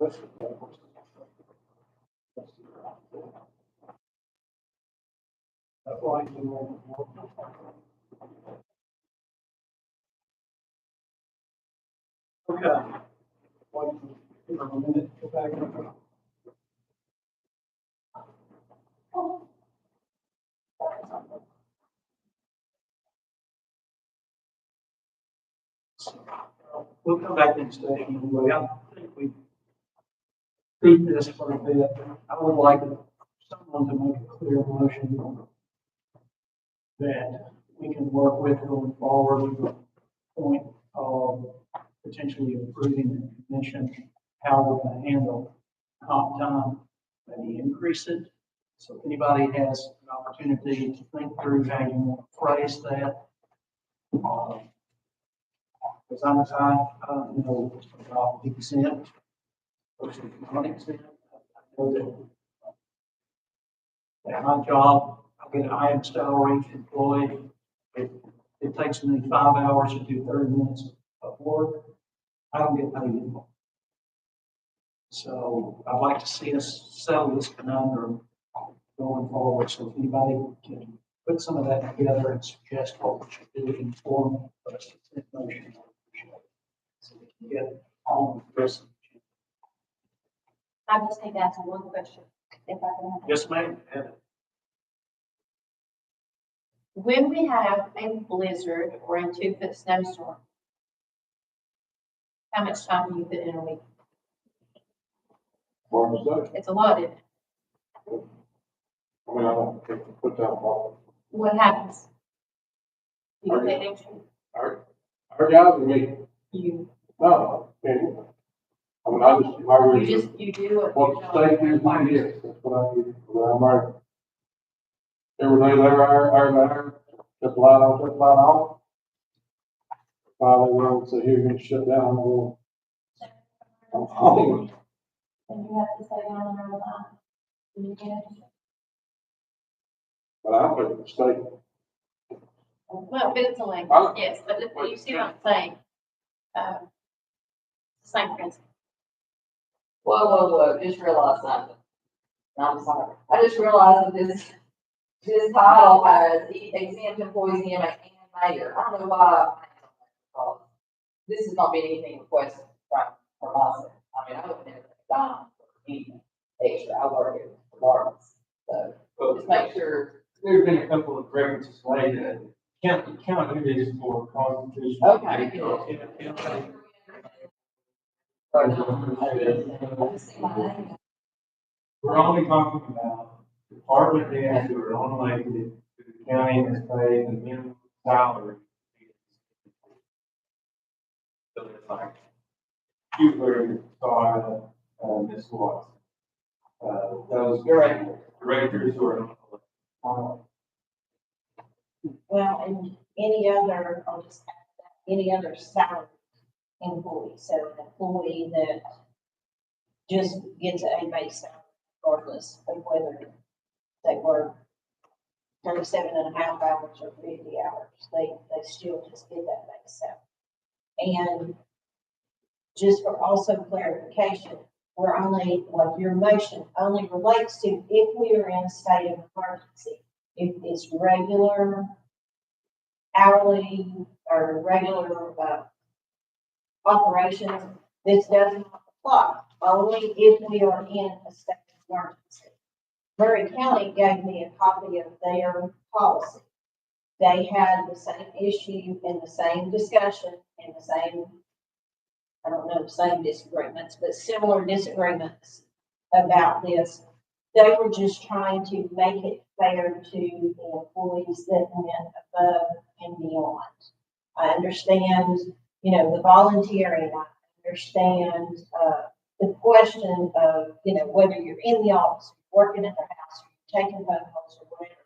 That's why you okay. Wait for a minute, go back. We'll come back in session anyway. I think we beat this for a bit. I would like someone to make a clear motion that we can work with going forward to the point of potentially improving the commission, how we're going to handle comp time, maybe increase it. So if anybody has an opportunity to think through how you want to phrase that, because I don't know about the extent versus non-exempt. I know that at my job, I get an item salary employee. It takes me 5 hours to do 30 minutes of work. I don't get paid anymore. So I'd like to see us settle this conundrum going forward. So if anybody can put some of that together and suggest what we should do in form of a motion, so we can get on with this. I just need to ask one question, if I can. Yes, ma'am. When we have a blizzard or a 2-foot snowstorm, how much time do you put in a week? It's a lot, isn't it? I mean, I don't think to put that on. What happens? You get extra, Our guys and me, you, no, I mean, I just, my you reason, just, you do it. what the state is, yes, that's what I do. When I'm right. Every day there, our, just light off, just light off. Finally, we'll say, here, you're gonna shut down, we'll. I'm home. And you have to stay down on the line. You get, But I don't think the state, well, but it's a language, I- yes, but if you see what I'm saying. Same principle. Whoa, just realized something. I'm sorry. I just realized that this title has exempt employees, EMA and mayor. I don't know why. This has not been anything requested from myself. I mean, I would never done anything extra. I work in departments. So just make sure. There's been a couple of references made that count do this for constitution. Okay. We're only talking about department heads who are unelected, who the county has paid the minimum salary. So it's like, you were, sorry, Ms. Watson. Those directors who are unelected. Well, and any other, I'll just add that, any other salary employee, so an employee that just gets a base salary regardless of whether they work 37.5 hours or 50 hours, they still just get that base salary. And just for also clarification, we're only, like your motion only relates to if we are in a state of emergency. If it's regular hourly or regular operations, this does not apply, only if we are in a state of emergency. Murray County gave me a copy of their policy. They had the same issue and the same discussion and the same, I don't know, same disagreements, but similar disagreements about this. They were just trying to make it fair to the employees that went above and beyond. I understand, the volunteering. I understand the question of, whether you're in the office, working at the house, or taking phone calls or whatever.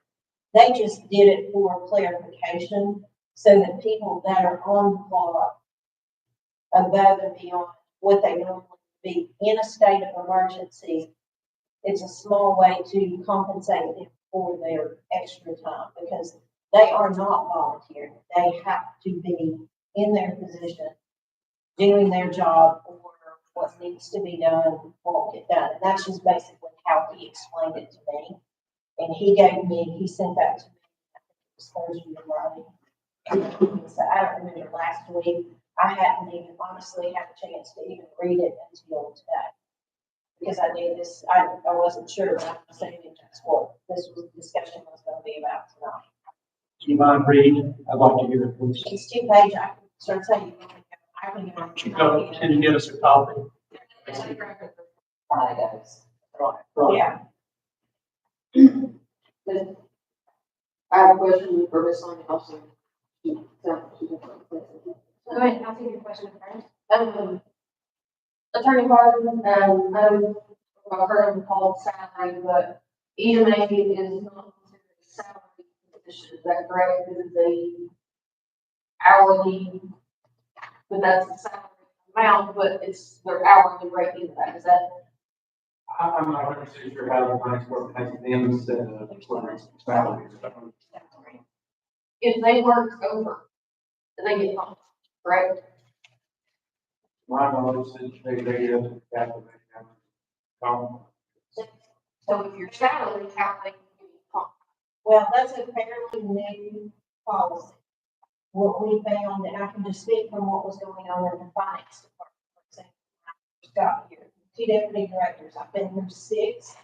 They just did it for clarification so that people that are on the clock above and beyond what they normally be in a state of emergency, it's a small way to compensate them for their extra time because they are not volunteering. They have to be in their position, doing their job, or what needs to be done won't get done. And that's just basically how he explained it to me. And he sent that to me, I think it was Thursday or Friday. So I don't remember last week. I hadn't even honestly had a chance to even read it until today. Because I knew this, I wasn't sure, but I'm assuming that's what this discussion was gonna be about tonight. Do you mind reading? I'd like to hear it, please. It's 2 pages, I can start saying. I can Can you get us a copy? Friday goes. Yeah. I have a question for Ms. Sonia also. Go ahead, I'll take your question first. Attorney Harden, I've heard him called salary, but EMA is not considered a salary position, is that correct? It is a hourly, but that's the salary amount, but it's their hourly rate into that, is that? I'm not 100% sure how the finance board has them instead of salaries. If they work over, then they get comp, correct? My knowledge is they get that. So if you're salary, how they can give you comp? Well, that's a fairly new policy. What we found, and I can just speak from what was going on in the finance department, for example, when I first got here, 2 deputy directors, I've been here 6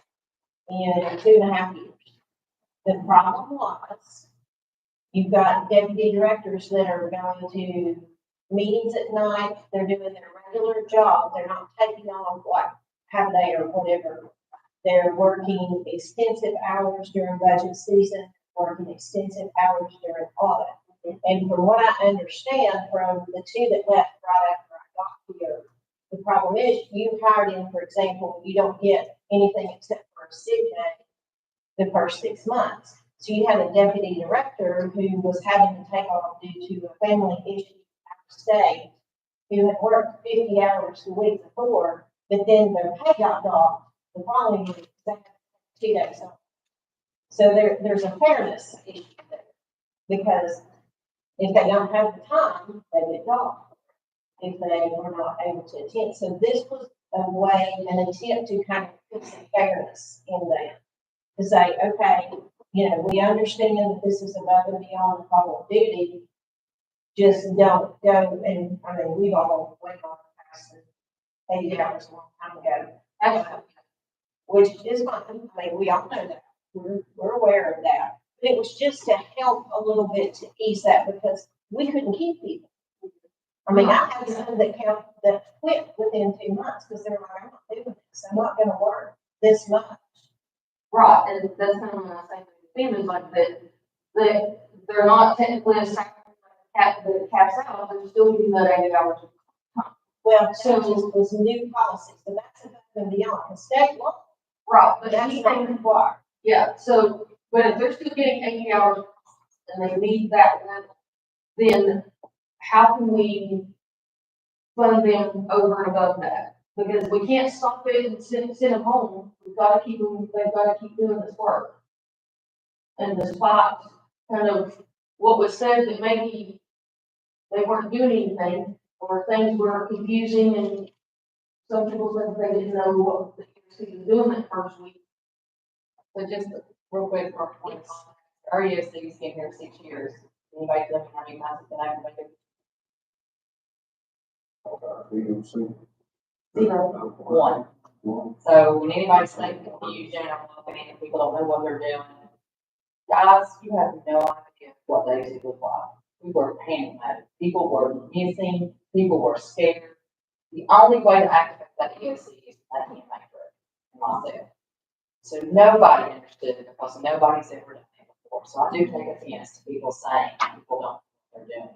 in 2.5 years. The problem was, you've got deputy directors that are going to meetings at night, they're doing their regular job, they're not taking on what, half a day or whatever. They're working extensive hours during budget season, working extensive hours during audit. And from what I understand from the 2 that left right after I got here, the problem is you hired in, for example, you don't get anything except for a sick day the first 6 months. So you had a deputy director who was having to take off due to a family issue out of state, who had worked 50 hours the week before, but then their pay got docked the following week, they had 2 days off. So there's a fairness issue there, because if they don't have the time, they get docked if they were not able to attend. So this was a way, an attempt to kind of put some fairness in there. To say, okay, we understand that this is above and beyond the call of duty. Just don't go and, we've all went on past the 80 hours a long time ago. Which is fine, we all know that, we're aware of that. But it was just to help a little bit to ease that, because we couldn't keep people. I had some that quit within 2 months, because they were like, I'm not doing this, I'm not gonna work this much. Right, and that's kind of what I say to the families like that, they're not technically a salary that caps out, they're still giving that 80 hours. Well, so it was new policy, so that's above and beyond, the state law, Right, but that's anything, not required. yeah, so, but if they're still getting 80 hours and they need that level, then how can we fund them over and above that? Because we can't stop it and send them home, we've gotta keep them, they've gotta keep doing this work. And despite kind of what was said that maybe they weren't doing anything, or things were confusing, and some people said they didn't know what the EOC was doing that first week. So just real quick, for points, our EOC's been here 6 years. Anybody looking how many times it's been activated? One. So when anybody's saying confusion or looking and people don't know what they're doing, guys, you have no idea what days it look like. We were panicked. People were missing, people were scared. The only way to activate that EOC is that EMA group and myself. So nobody understood it, because nobody's ever done it before. So I do take offense to people saying people don't know what they're doing.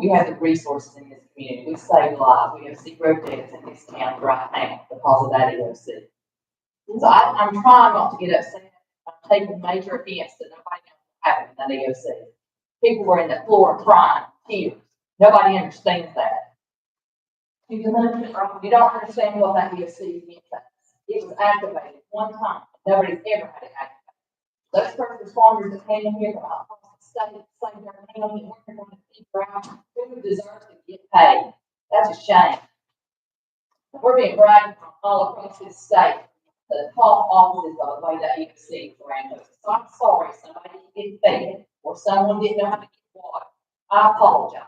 We have the resources in this community. We save lives. We have 0 deaths in this county right now because of that EOC. So I'm trying not to get upset. I'm taking major offense that nobody knows what happened in that EOC. People were in the floor crying, tears. Nobody understands that. You don't understand what that EOC means. It was activated one time. Nobody's ever had it activated. Those first responders that came in here from across the state, say their county, and we're going to figure out who deserves to get paid. That's a shame. we're being bragged on all across this state. The top offices of the way that you can see around us. So I'm sorry, somebody didn't get fed, or someone didn't know how to get water. I apologize.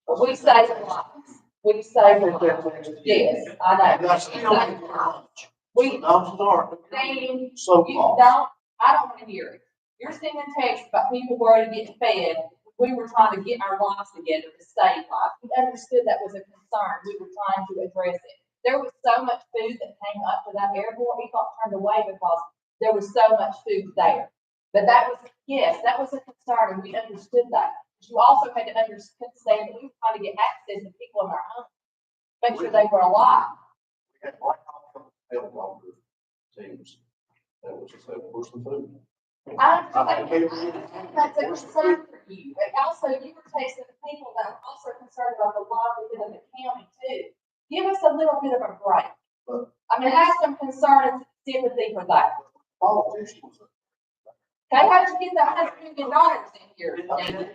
But we save lives. We save lives. Yes, I know. That's still ain't much. We, I'm sorry. Dean, So you far. don't, I don't wanna hear it. You're sending texts about people worried getting fed. We were trying to get our lives together to save lives. We understood that was a concern. We were trying to address it. There was so much food that came up to that airport, he got turned away because there was so much food there. But that was, yes, that was a concern, and we understood that. But you also had to understand that we were trying to get access to people in our homes, make sure they were alive. We had right off from hell longer teams. That was just, that was the food. I understand that's a concern for you, but also you were texting people that were also concerned about the livelihood of the county too. Give us a little bit of a break. I mean, have some concern and sympathy for that. Politicians. Okay, how did you get the $100 million in here, David?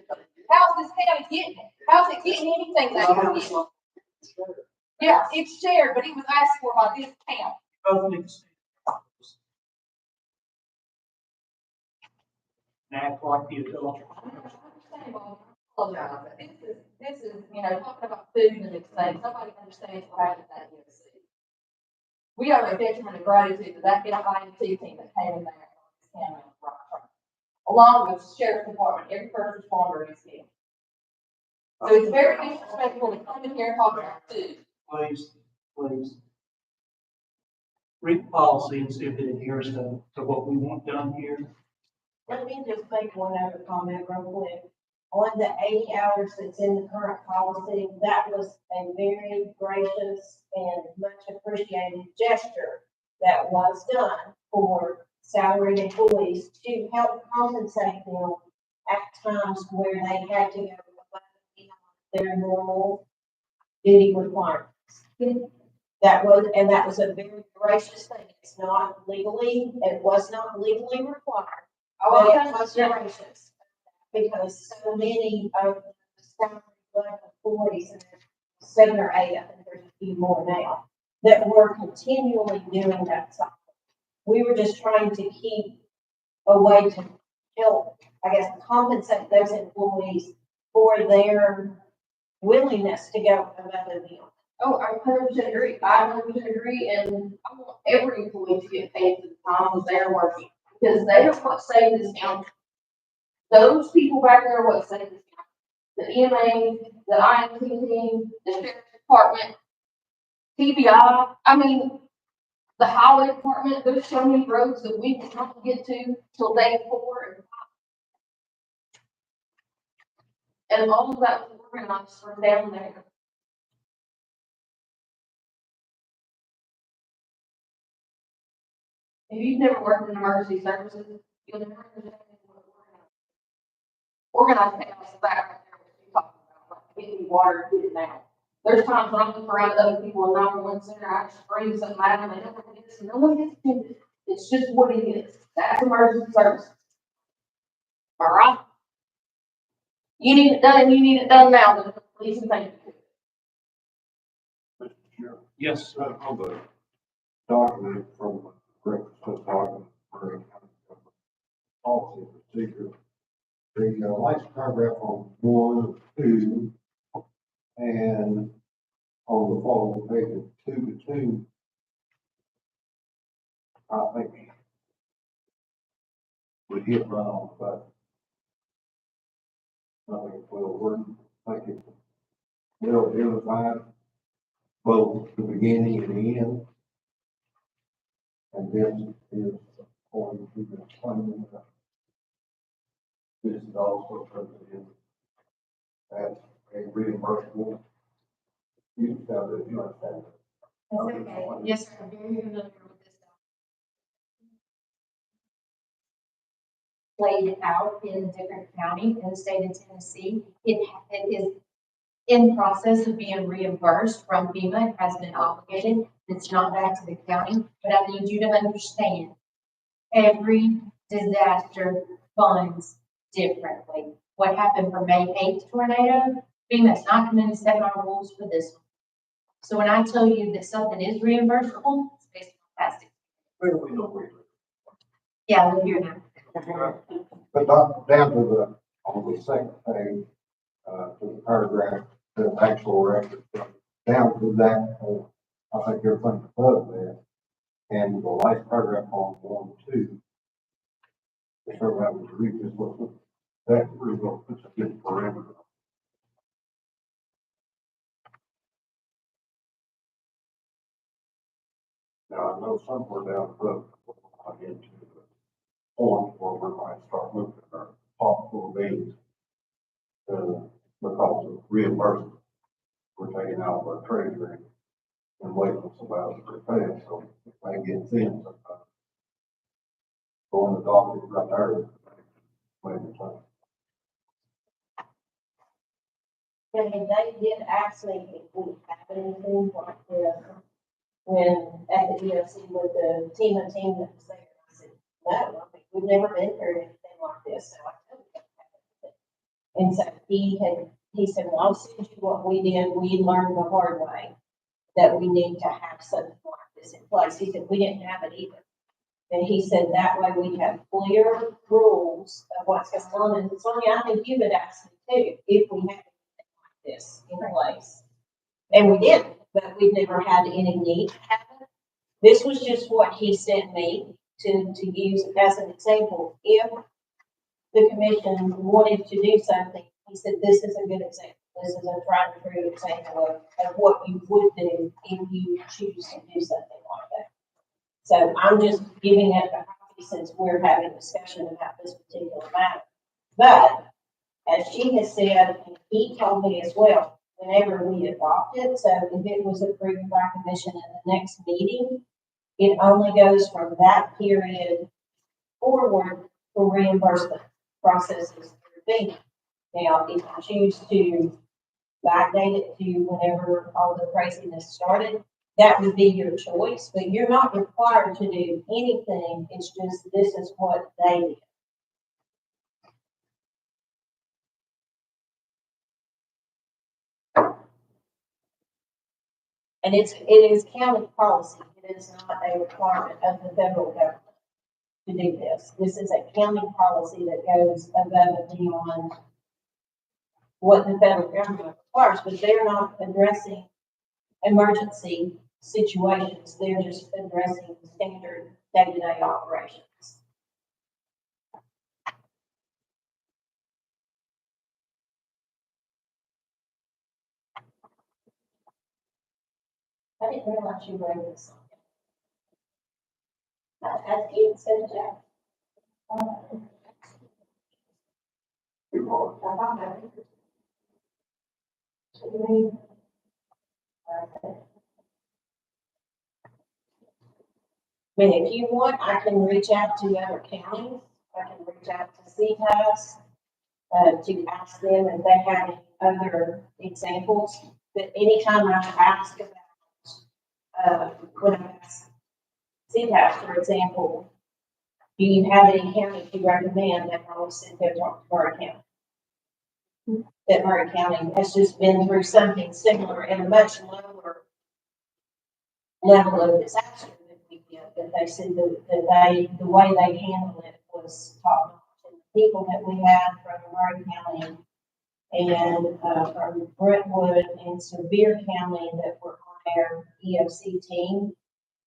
How's this county getting it? How's it getting anything that you're getting? Yeah, it's shared, but it was asked for by this county. Both need to stay. And act like the adults. This is, you know, talking about food and these things, nobody understands what happened at that USC. We are a detriment of gratitude to that INT team that came in there and along with sheriff's department, every first responder in this county. So it's very disrespectful to come in here and talk about food. Please, please. Read the policy and see if it adheres to what we want done here. Let me just make one other comment real quick. On the 80 hours that's in the current policy, that was a very gracious and much appreciated gesture that was done for salaried employees to help compensate them at times where they had to go above and beyond their normal duty requirements. That was a very gracious thing. It's not legally, it was not legally required. But it was gracious, because so many of the salary level employees, and there's 7 or 8, I think there's a few more now, that were continually doing that cycle. We were just trying to keep a way to help, I guess, compensate those employees for their willingness to go above and beyond. Oh, I 100% agree. I 100% agree, and I want every employee to get paid for the time that they're working, because they are what saved this county. Those people back there are what saved this county. The EMA, the INT team, the sheriff's department, TBI, I mean, the highway department, there's so many roads that we cannot get to till day 4 and all of that was organized from down there. If you've never worked in emergency services, you'll never understand what organized chaos is that right there, what you're talking about, like getting water, get it now. There's times when I look around at other people in 911 center, I just bring something at them, and no one gets, no one gets offended. It's just what it is. That's emergency services. All right? You need it done, you need it done now, then please and thank you. Mr. Chairman, Yes, on the document from breakfast document for policy procedure, the last paragraph on 1, 2, and on the following page, 2 to 2, I think we hit right on the button. I think we'll work, thank you. We'll identify both the beginning and the end. And this is according to the funding. This is also presented as a reimbursable. You understand. That's okay. Yes, sir. I'm very familiar with this stuff. Played out in different counties in the state of Tennessee. It is in process of being reimbursed from FEMA. It has been obligated. It's not back to the county, but I need you to understand, every disaster funds differently. What happened for May 8th tornado, FEMA's not going to set our rules for this one. So when I tell you that something is reimbursable, it's based on past. Where do we know where? Yeah, we're here now. But not down to the, on the second page, to the paragraph, the actual record, down to that, I think everything above that. And the last paragraph on 1, 2. If everybody was to read this, that really will put a good parameter. Now, I know somewhere down the road, I get to the point where we might start looking at our possible needs. Because of reimbursement, we're taking out of our treasury and waiting for somebody to pay us, so if they get thin sometimes. Going to the doctor right there. Waiting for And they did ask me if we have anything like this, when at the EOC with the team that was there. I said, no, I mean, we've never been through anything like this, so I told him. And so he said, well, I'll send you what we did, we learned the hard way, that we need to have something like this in place. He said, we didn't have it either. And he said, that way we have clear rules of what's going on. And Sonia, I think you would ask me too, if we had anything like this in place. And we didn't, but we've never had any need to have it. This was just what he sent me to use as an example. If the commission wanted to do something, he said, this is a good example. This is a tried and true example of what you would do if you choose to do something like that. So I'm just giving it a copy since we're having a discussion about this particular matter. But as she has said, and he told me as well, whenever we adopt it, so if it was approved by commission at the next meeting, it only goes from that period forward for reimbursement processes through FEMA. Now, if you choose to backdate it to whenever all the craziness started, that would be your choice, but you're not required to do anything. It's just, this is what they did. And it is county policy. It is not a requirement of the federal government to do this. This is a county policy that goes above and beyond what the federal government requires, but they're not addressing emergency situations. They're just addressing standard day-to-day operations. I didn't realize you read this. As you said, Jack. I mean, if you want, I can reach out to other counties. I can reach out to CTAS, to ask them if they have any other examples. But anytime I ask about, when I ask CTAS, for example, do you have any counties you recommend, that I always said go talk to Murray County. That Murray County has just been through something similar at a much lower level of disaster than we did, but they said that the way they handled it was top notch. And the people that we had from Murray County and from Brentwood and Sevier County that were on our EOC team,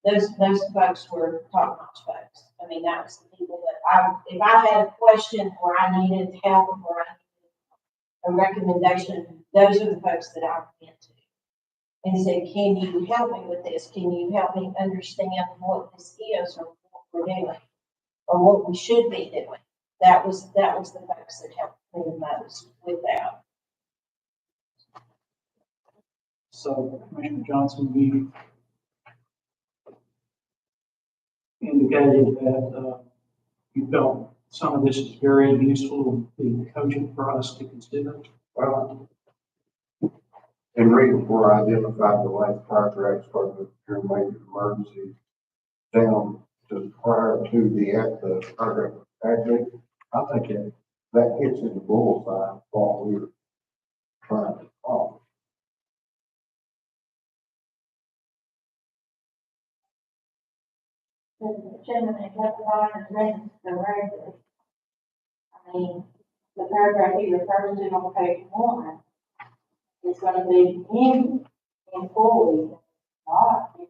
those folks were top notch folks. I mean, that was the people that if I had a question or I needed help or I needed a recommendation, those are the folks that I went to and said, can you help me with this? Can you help me understand what this is or what we're doing or what we should be doing? That was the folks that helped me the most with that. So Commissioner Johnson, you indicated that you felt some of this is very useful and cogent for us to consider. Well, in reading where I identified the last paragraph, starting with your major emergency down to prior to the paragraph actually, I think that hits in the bullseye of what we were trying to accomplish. Chairman, they got the line and then the regular. I mean, the paragraph he refers to on page 1 is gonna be in employee, not in.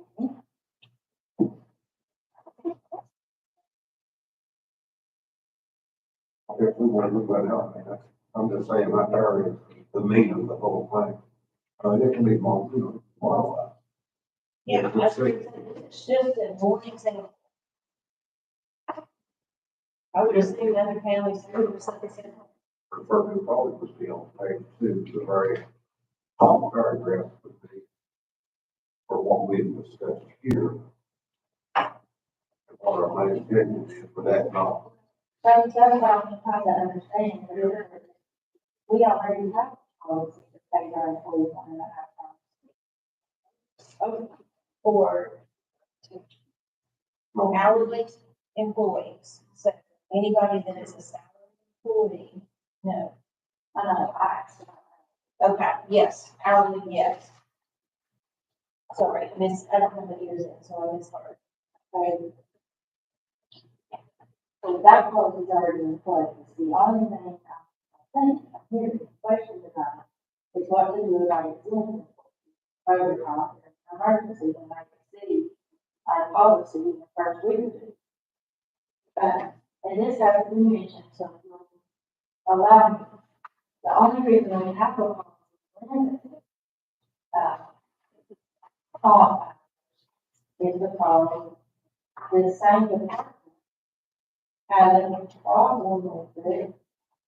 If we want to move that out, I mean, I'm just saying that there is the meat of the whole thing. It can be more, modified. Yeah, that's what it's just a one example. I would assume other counties do something similar. Prefer to probably would be on page 2, the very top paragraph would be for what we've discussed here. What our main opinion is for that, not. That's what I'm trying to understand. We already have policy to pay our employees 1.5 times. For hourly employees, so anybody that is a salary employee, no. I know, I asked about that. Okay, yes, hourly, yes. Sorry, I don't have the years in, so I misheard. So that policy is already in place. The only thing I think I'm hearing questions about is what to do about exemption overtime and emergency when they exceed our policy in the first week or two. And this has been mentioned, so you'll allow me. The only reason we have a policy is because the same department had a problem with it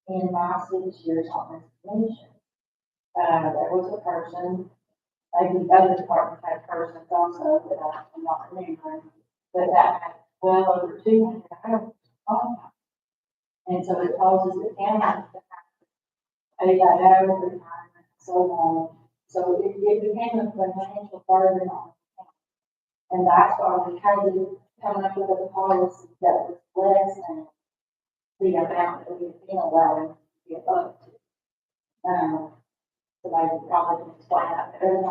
in my 6 years on this commission. There was a person, maybe other departments had persons also, that I'm not remembering, but that had well over 200 hours on time. And so it causes the county to have to pay that out over time and so on. So it became a financial burden on the county. And that's why we had to come up with a policy that was less than the amount that we've been allowed to get up to. So I probably can explain that better than I.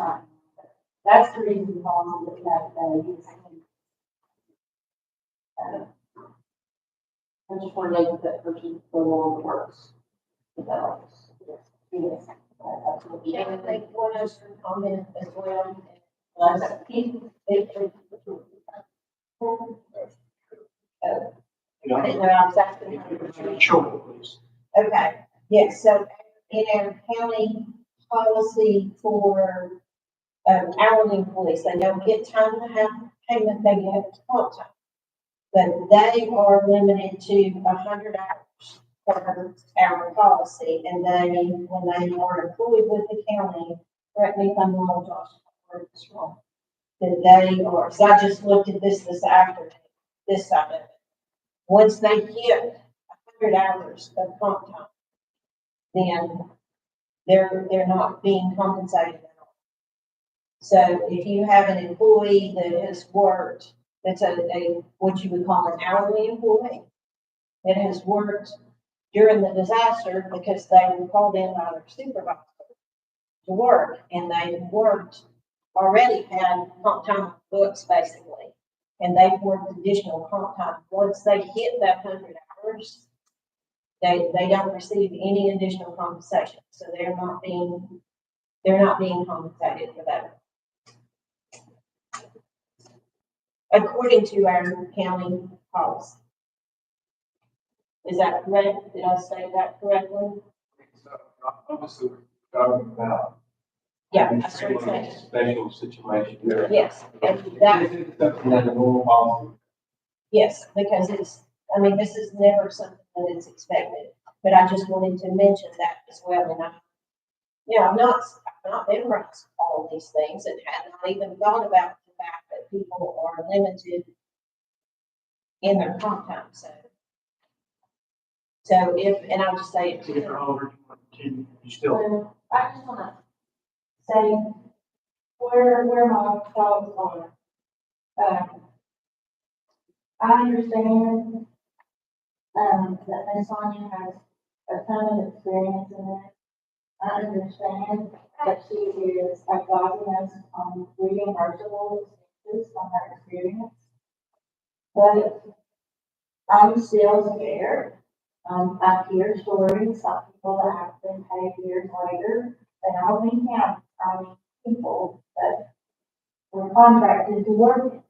That's the reason the policy that we have today. I just want to know that person for long works. Yes. Can I make one other comment as well? Sure, please. Okay, yes, so in our county policy for hourly employees, they don't get time to have payment, they get comp time. But they are limited to 100 hours per our policy, and they, when they are employed with the county, correct me if I'm wrong, Josh, or it's wrong, that they are, because I just looked at this afternoon, this side of it. Once they hit 100 hours of comp time, then they're not being compensated at all. So if you have an employee that has worked, that's a what you would call an hourly employee, that has worked during the disaster because they were called in by their supervisor to work, and they worked, already had comp time books basically, and they've worked additional comp time. Once they hit that 100 hours, they don't receive any additional compensation, so they're not being compensated for that. According to our county policy. Is that correct? Did I say that correctly? Obviously, we're talking about. Yeah, I should say. Special situation. Yes, and that, This is something that the normal policy. yes, because I mean, this is never something that is expected, but I just wanted to mention that as well. And I've not memorized all of these things and had not even thought about the fact that people are limited in their comp time, so and I'll just say it. Mr. Oliver, you still, I just wanna say where my thoughts are. I understand, that Ms. Sonia has a ton of experience in it. I understand that she is advising us on reimbursable expenses from her experience. But I'm still scared. I hear stories of people that have been paid years later, and I don't mean counties, I mean people that were contracted to work.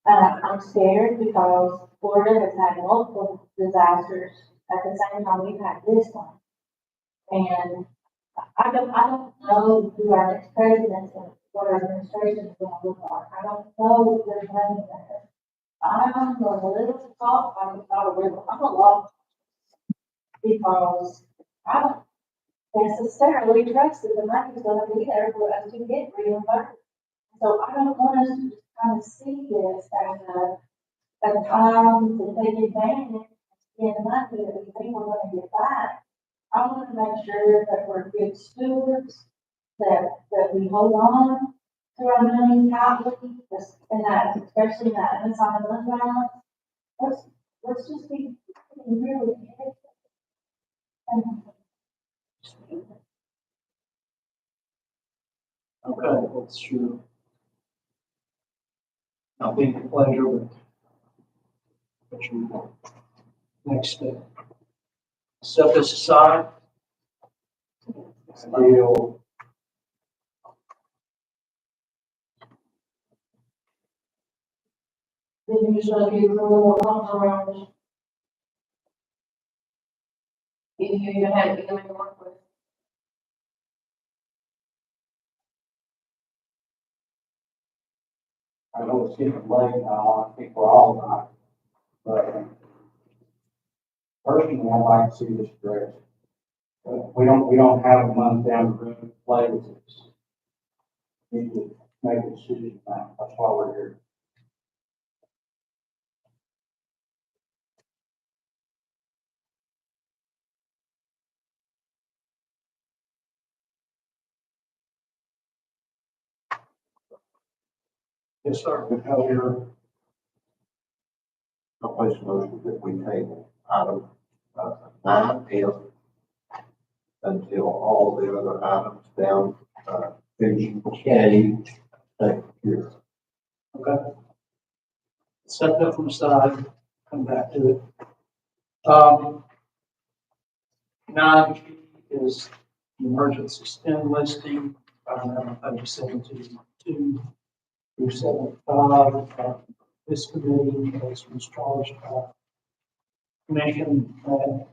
I'm scared because Florida has had multiple disasters at the same time we've had this one. And I don't know who our next president and what our administration is gonna look like. I don't know what they're planning there. I'm a little soft, I'm not a little, I'm a lot. Because I don't necessarily trust that the money's gonna be there for us to get reimbursed. So I don't want us to just kind of see this as a time to take advantage and the money that we think we're gonna get back. I want to make sure that we're good stewards, that we hold on to our money tightly, and that, especially in that unassigned fund balance. Let's just be really careful. Okay, what's your, not being a pleasure, but what's your next step? Set this aside. Still, Then you just gotta give a little more compromise. If you even had to work with. I know it's getting late now, I think we're all not, but personally, I'd like to see this addressed. We don't have a month down the road to play with this. We need to make a decision now, that's why we're here. Yes, sir. Here, I place a motion that we table item, 9F until all the other items down, page K, take care. Okay. Set that from the side, come back to it. 9G is the emergency spend listing, page 72 through 75. This committee was charged by commission at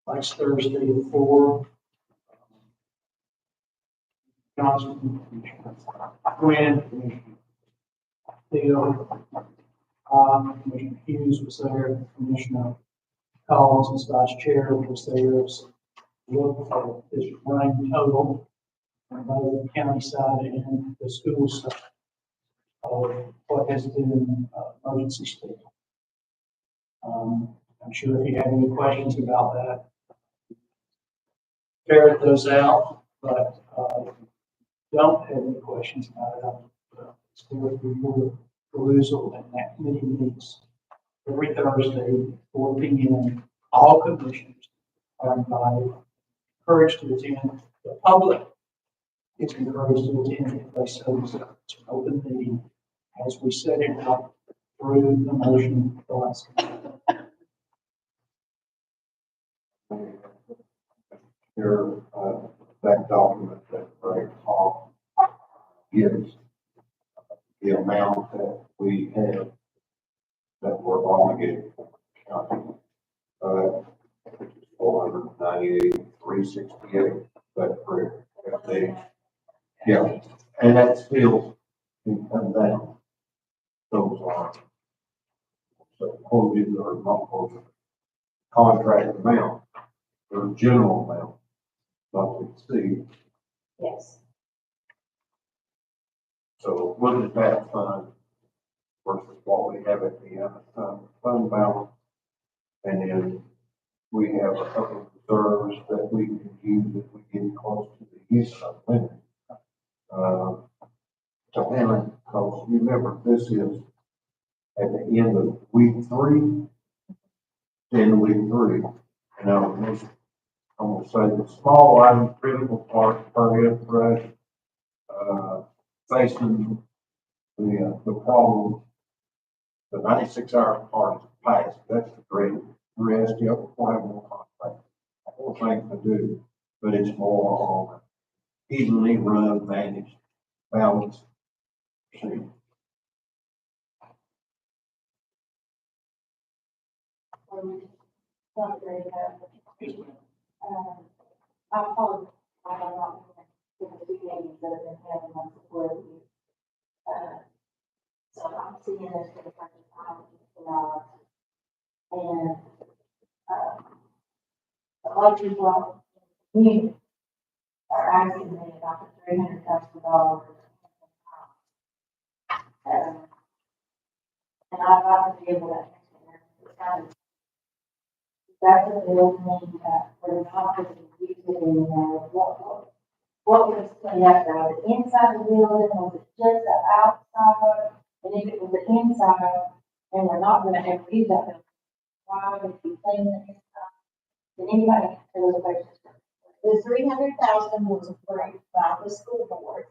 last Thursday at 4. Johnson, Commissioner Quinn, Commissioner Theo, Commissioner Hughes was there, Commissioner Collins as vice chair was there. So look for this running total on both the county side and the school side of what has been emergency spending. I'm sure if you have any questions about that, ferret those out, but don't have any questions about it. It's going to be more perusal, and that committee meets every Thursday, 4 p.m. All commissioners are invited, encouraged to attend. The public is encouraged to attend if they so desire. It's an open meeting as we set it out through the motion the last. Here, that document that Greg Hall gives the amount that we have that we're obligated for county. Which is 498,368, that's correct. Yeah, and that still can come down. Those are so quoted or not quoted contract amount or general amount, not to exceed. Yes. So what is that fund versus what we have at the fund balance? And then we have a couple of reserves that we can use if we get close to the use of limit. To handle, because remember, this is at the end of week 3, in week 3. And I'm gonna say the small item, critical part, per head, facing The problem, the 96 hour part is passed, that's the great, the rest, you have more complex, more things to do, but it's more on evenly run, managed, balanced. See, Not very good. Yes, ma'am. I apologize, I don't know, because the meetings that have been having on the board. So I'm seeing this for the first time, and, a lot of people out in the community are asking me about the $300,000. And I'd like to be able to answer it's kind of that's what they don't mean that we're not going to use it anymore. What was playing out there? Was it inside the building? Was it just the outside? And if it was the inside, and we're not gonna ever use that building, why would we clean the inside? Did anybody answer those questions? The $300,000 was approved by the school board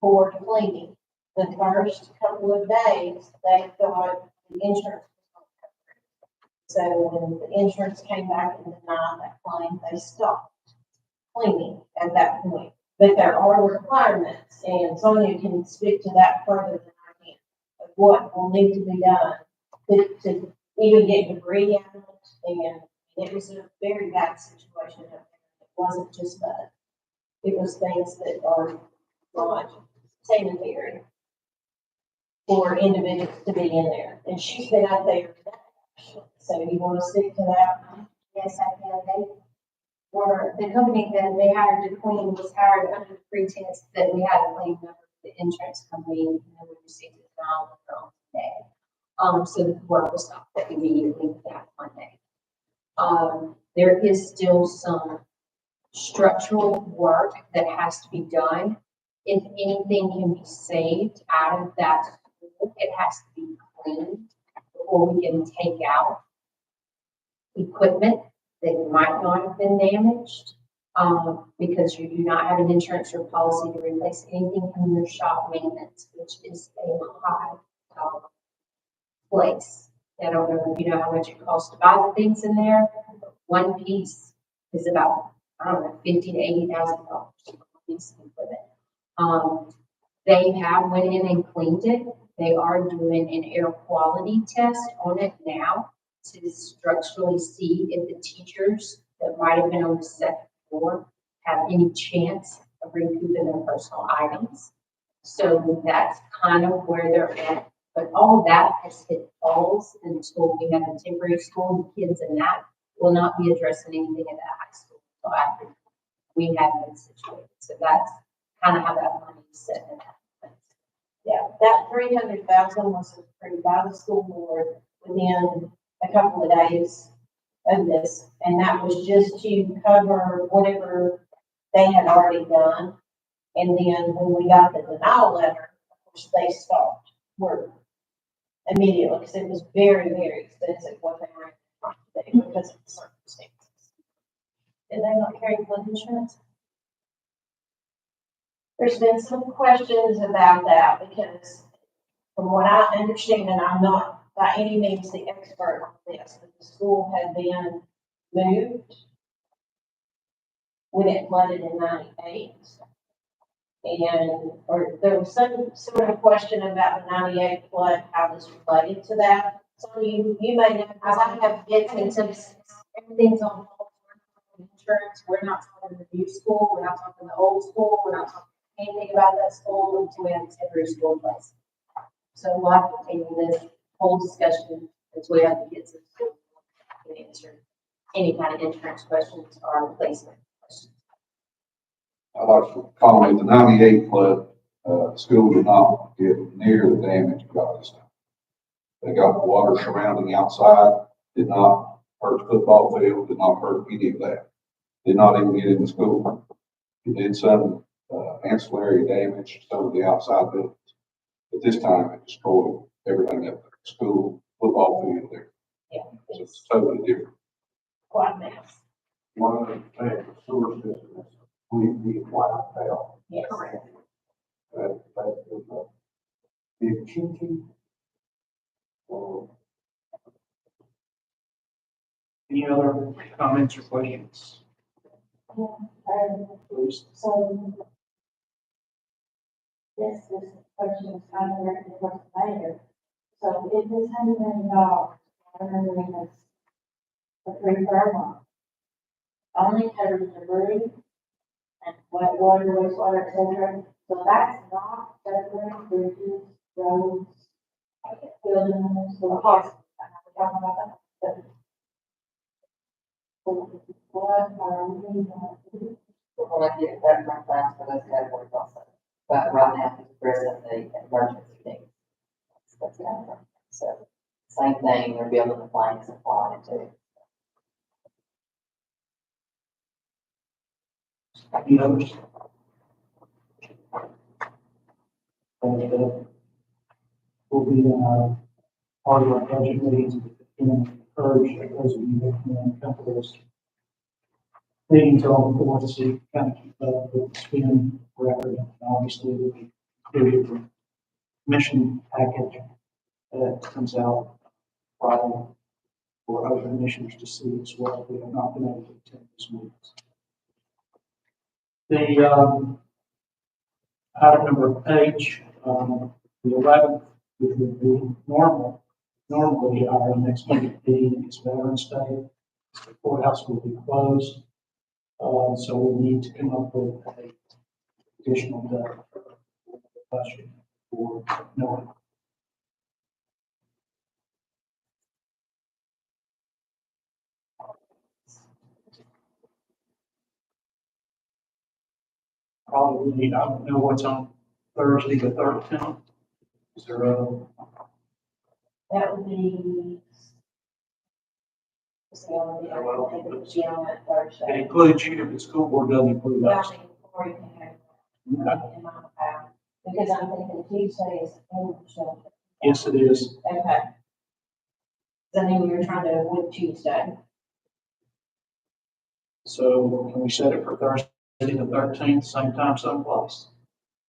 for cleaning. The first couple of days, they thought the insurance was going to cover it. So when the insurance came back and denied that claim, they stopped cleaning at that point. But there are requirements, and Sonia can speak to that further than I can, of what will need to be done to even get debris out. And it was a very bad situation. It wasn't just mud. It was things that are not sanitary for individuals to be in there. And she's been out there today. So you want to speak to that? Yes, I can. They were, the company that they hired to clean was hired under the pretense that we had a claim number for the insurance company, and then we received it on the wrong day. So the work was stopped immediately that Monday. There is still some structural work that has to be done. If anything can be saved out of that school, it has to be cleaned before we can take out equipment that might not have been damaged, because you do not have an insurance or policy to replace anything from your shop maintenance, which is a high place. I don't know if you know how much it costs to buy the things in there. One piece is about, I don't know, $50,000 to $80,000 piece of equipment. They have went in and cleaned it. They are doing an air quality test on it now to structurally see if the teachers that might have been on the second floor have any chance of recouping their personal items. So that's kind of where they're at. But all of that has hit falls until we have a temporary school. The kids in that will not be addressing anything at the high school until after we have been situated. So that's kind of how that money is set in that place. Yeah, that $300,000 was approved by the school board within a couple of days of this, and that was just to cover whatever they had already done. And then when we got the denial letter, of course, they stopped work immediately, because it was very, very expensive what they were trying to do because of the circumstances. Did they not carry flood insurance? There's been some questions about that, because from what I understand, and I'm not by any means the expert on this, but the school had been moved when it flooded in '98. Or there was some sort of question about the '98 flood, how this related to that. So you may know, because I have It's everything's on hold. Insurance. We're not talking the new school. We're not talking the old school. We're not talking anything about that school until we have a temporary school in place. So we'll have to take this whole discussion until we have to get to the school and answer any kind of insurance questions or replacement questions. I'd like to comment, the 98 flood, the school did not get near the damage it got this time. They got water surrounding the outside, did not hurt the football field, did not hurt any of that. Did not even get in the school. It did some ancillary damage to some of the outside buildings. But this time it destroyed everything at the school football field there. Yeah, So it's totally different. quite a mess. One of the things, the sewer system is 20 feet wide now. Yes. That is Any other comments or questions? Please. So this is question kind of directed towards the mayor. So if this $100 million, I remember we had approved for a month, only covers the roof and wet water, wastewater, et cetera. So that's not covering bridges, roads, buildings, the hospitals. We're talking about that. But so what are we doing? We're gonna get that from funds for those categories also. But right now, he's addressing the emergency needs. That's kind of, so, same thing, they're building the planes and flying too. Any others? And, will be, part of our budget meetings, and encourage those of you that can come to those meetings on the board to see, kind of keep up with the spend record. Obviously, we'll be included the mission package that comes out Friday for other commissioners to see as well. We have not been able to attend these meetings. The, item number page, the 11th, which would be normally our next meeting is Veterans Day. The courthouse will be closed. So we need to come up with a additional day for the budget for knowing. Probably need, I don't know what's on Thursday the 13th. Is there a, That would be. See, on the, I think it would be on that it Thursday. includes you if the school board doesn't include us. Actually, before you can have. In my file, because I'm thinking Tuesday is in the shelter. Yes, it is. Okay. So I knew we were trying to avoid Tuesday. So can we set it for Thursday the 13th, same time, same place?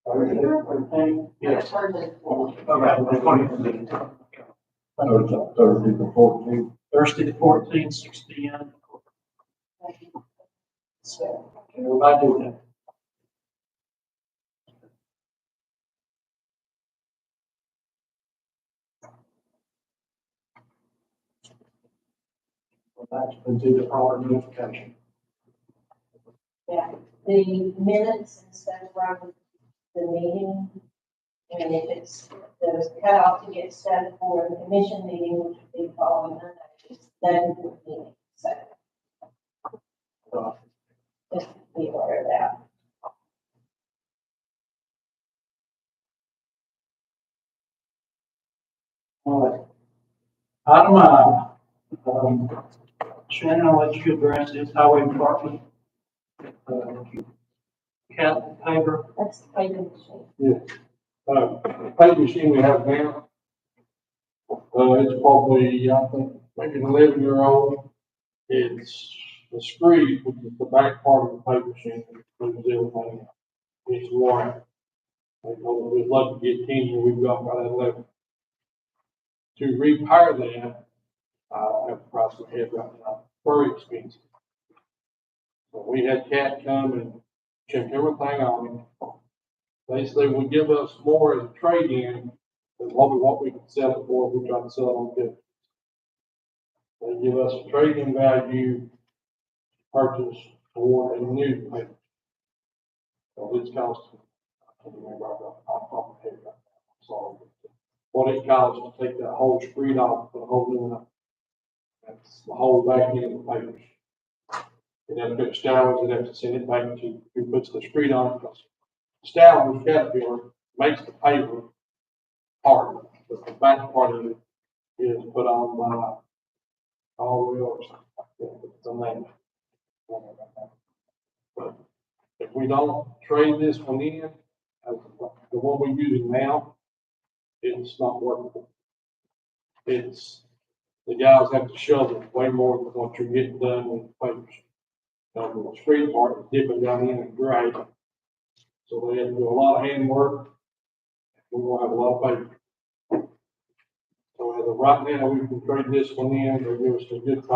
Thursday, 13th? Yes. Thursday. Okay, the 20th. Thursday the 14th. Thursday the 14th, 6 p.m. So, can everybody do that? We'll actually do the proper notification. Yeah, the minutes and stuff from the meeting. And if it's the cutoff to get stuff for the commission meeting, which would be following Monday, then the meeting. So just be aware of that. All right. Item I, Shannon, I'll let you address this highway department. Cat paper. That's the payment machine. Paper machine we have now, it's probably, I think, maybe an 11-year-old. It's the screed, which is the back part of the paper machine, which is everything. It's worn. We'd love to get 10, and we've got about 11. To repair that, at the price we have right now, very expensive. So we had Cat come and check everything on it. They say would give us more as a trade-in than what we could sell it for if we tried to sell it on good. They give us a trade-in value purchase for a new paper. So it's costing, I can't remember off the top of my head right now, I'm sorry. What it costs to take that whole screed off, put a whole new one up. That's the whole back end of the paper. They'd have to put Stowers, they'd have to send it back to who puts the screed on it, because Stowers Caterpillar makes the paper hard, but the back part of it is put on by all the or something like that. It's a name. But if we don't trade this one in, as the one we're using now, it's not workable. It's, the guys have to shovel way more than what you're getting done with the papers. The screen part is dipping down in and dry. So they have to do a lot of hand work. We're gonna have a lot of paper. So as of right now, we can trade this one in, they give us a good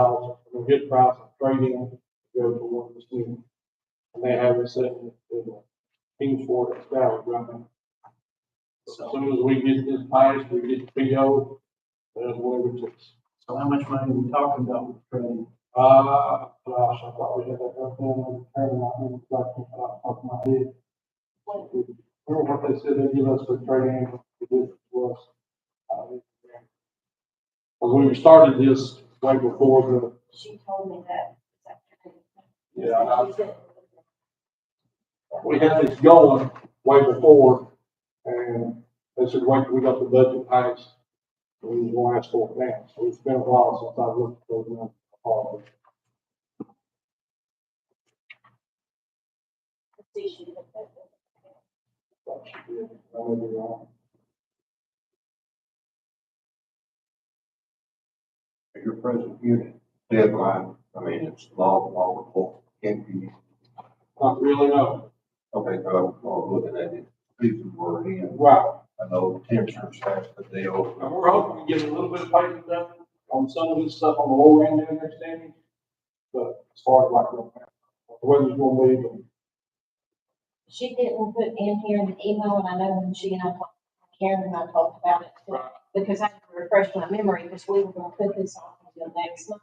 price of trading, go for one this new. And they have it set in the Kingsport Valley right now. So as soon as we get this passed, we get the PO, that's what it takes. So how much money are we talking about with trading? Gosh, I thought we had that up there, and I remember like, off the top of my head. Remember what they said they give us for trading, the difference was. Because we started this way before the, She told me that. yeah, we had this going way before, and they said, wait till we got the budget passed. We was going to ask for it now, so it's been a while since I've looked at those numbers. I may be wrong. Your present unit deadline, I mean, it's long before, can't be, Not really, no. okay, so I'm looking at it, season we're in. Right. I know temperatures have the deal. And we're hoping to get a little bit of payment done on some of this stuff on the lower end of understanding. But as far as like, the weather's gonna be, She didn't put in here in the email, and I know when she and I talked, Karen and I talked about it, too, because I had to refresh my memory, because we were gonna put this off until next month.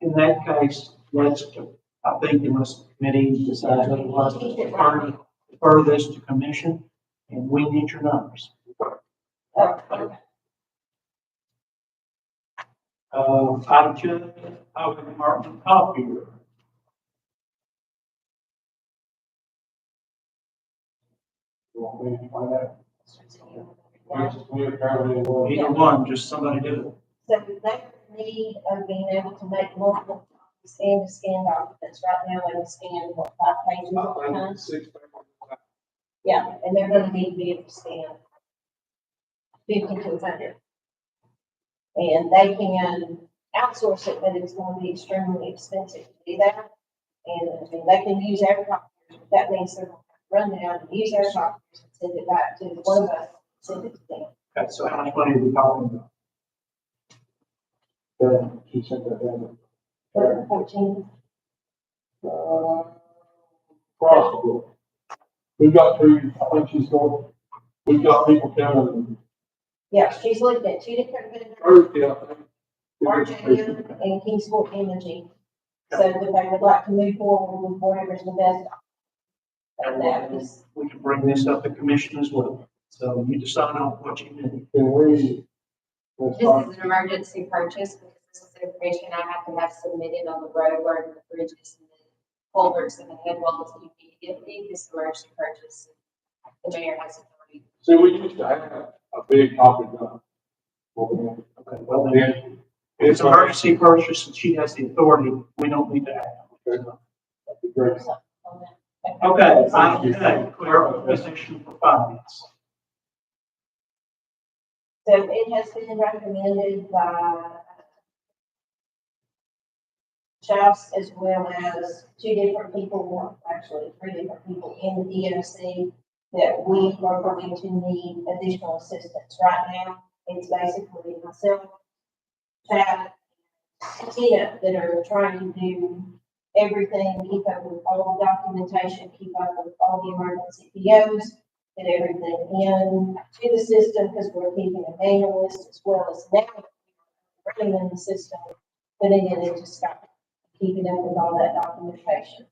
In that case, I think unless the committee decides otherwise, defer this to commission, and we need your numbers. Okay. Item two, highway department copier. you want me to find out? We apparently will. Either one, just somebody do it. So they need of being able to make multiple scan documents. Right now, they can scan, what, 5 pages at a time? 6. Yeah, and they're gonna need to be able to scan 5,200. And they can outsource it, but it's gonna be extremely expensive to do that. And I mean, they can use our copiers, but that means they're gonna run down and use our copiers and send it back to one of us, send it to them. Okay, so how much money are we talking about? She sent that down. 14. Possibly. We've got two, I think she's going, we've got people coming Yeah, she's looking at 2 different vendors, Thursday, I think. RJM and Kingsport Energy. So that they would like to move forward with whatever's the best. And that is, We can bring this up to commission as well. So you decide on what you need. Can we? This is an emergency purchase, because this is information I have to have submitted on the road work, the bridges, and the culverts and the head walls immediately. This emergency purchase, the mayor has authority. See, we used to have a big copy gun. Okay, well then, if it's an emergency purchase and she has the authority, we don't need to act. That'd be great. on that. Okay, item K, clear up position for finance. So it has been recommended by Schaus as well as 2 different people, well, actually 3 different people in the EOC, that we are going to need additional assistance. Right now, it's basically myself, Chad, Tina, that are trying to do everything, keep up with all the documentation, keep up with all the emergency POs, get everything in to the system, because we're keeping a manual list as well as now running in the system, putting it into Skype, keeping up with all that documentation.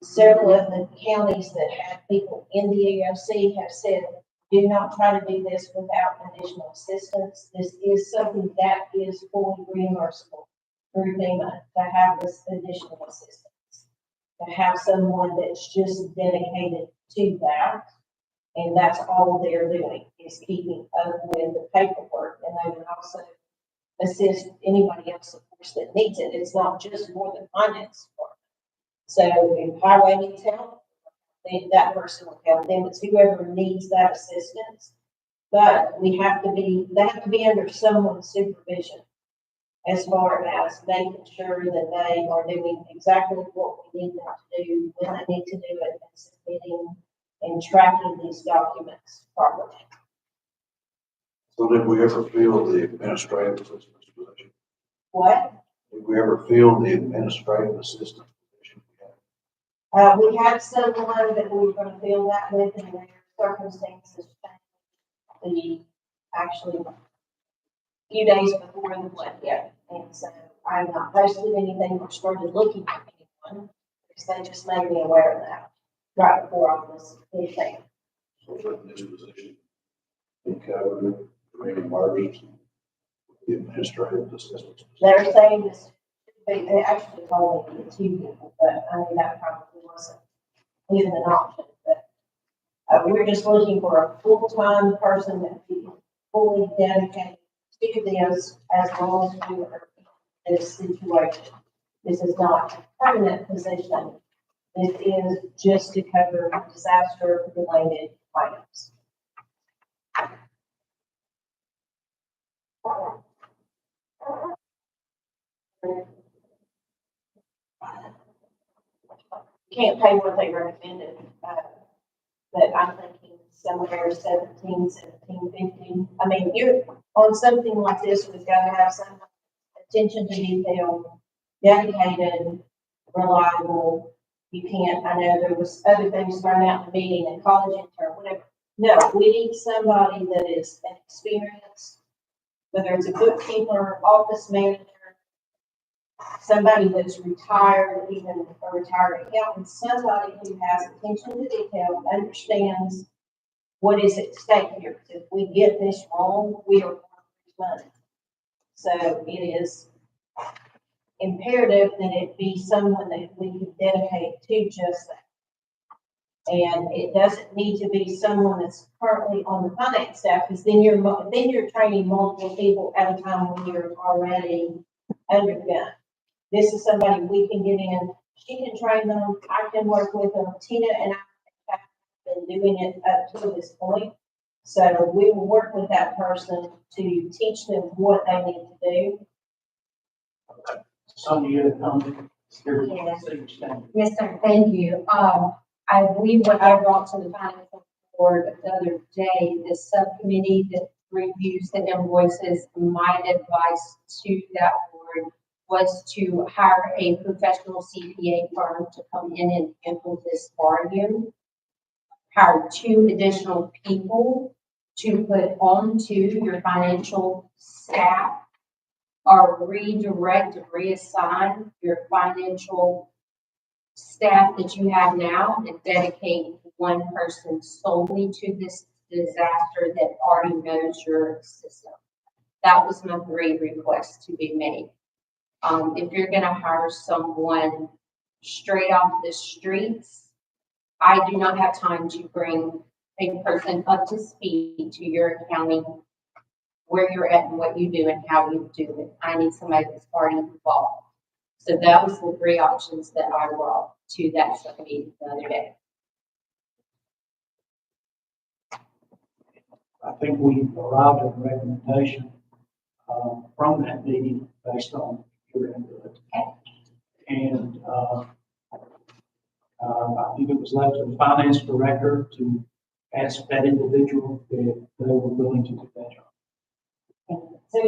Several of the counties that have people in the EOC have said, do not try to do this without additional assistance. This is something that is fully reimbursable through FEMA, to have this additional assistance. To have someone that's just dedicated to that, and that's all they're doing, is keeping up with the paperwork, and they would also assist anybody else, of course, that needs it. It's not just for the finance department. So if highway needs help, then that person will help them. It's whoever needs that assistance. But they have to be under someone's supervision, as far as making sure that they are doing exactly what we need them to do, when they need to do it, and submitting and tracking these documents properly. So did we ever fill the administrative assistant position? What? Did we ever fill the administrative assistant position? We had someone that we were gonna fill that with, and their circumstances changed actually few days before the flood. And so I've not posted anything or started looking at anyone, because they just made me aware of that right before all this came. So that this position be covered, during emergency, the administrative assistant. They're saying this, they actually told me two people, but I mean, that probably wasn't even an option, but we're just looking for a full-time person that be fully dedicated to this as long as we are in this situation. This is not a permanent position. This is just to cover disaster-related items. Can't pay what they recommended, but I'm thinking somewhere 1750. I mean, you're on something like this, we've got to have some attention to detail, dedicated, reliable. You can't, I know there was other things thrown out in the meeting, and college intern, whatever. No, we need somebody that is an experienced, whether it's a bookkeeper, office manager, somebody that's retired, even a retired accountant, somebody who has attention to detail, understands what is at stake here. If we get this wrong, we are going to lose money. So it is imperative that it be someone that we can dedicate to just that. And it doesn't need to be someone that's currently on the finance staff, because then you're training multiple people at a time when you're already undergun. This is somebody we can get in. She can train them. I can work with them. Tina and I have been doing it up to this point. So we will work with that person to teach them what they need to do. Sonia, you have a comment? Yes. Yes, sir, thank you. I believe what I brought to the finance board the other day, the subcommittee that reviews the invoices, my advice to that board was to hire a professional CPA firm to come in and handle this for you. Hire 2 additional people to put onto your financial staff, or redirect, reassign your financial staff that you have now and dedicate one person solely to this disaster that already knows your system. That was my 3 requests to be made. If you're gonna hire someone straight off the streets, I do not have time to bring a person up to speed to your accounting, where you're at and what you do and how you do it. I need somebody that's already involved. So that was the 3 options that I brought to that subcommittee the other day. I think we arrived at a recommendation from that meeting based on your input. And I think it was left to the finance director to ask that individual if they were willing to do that job. So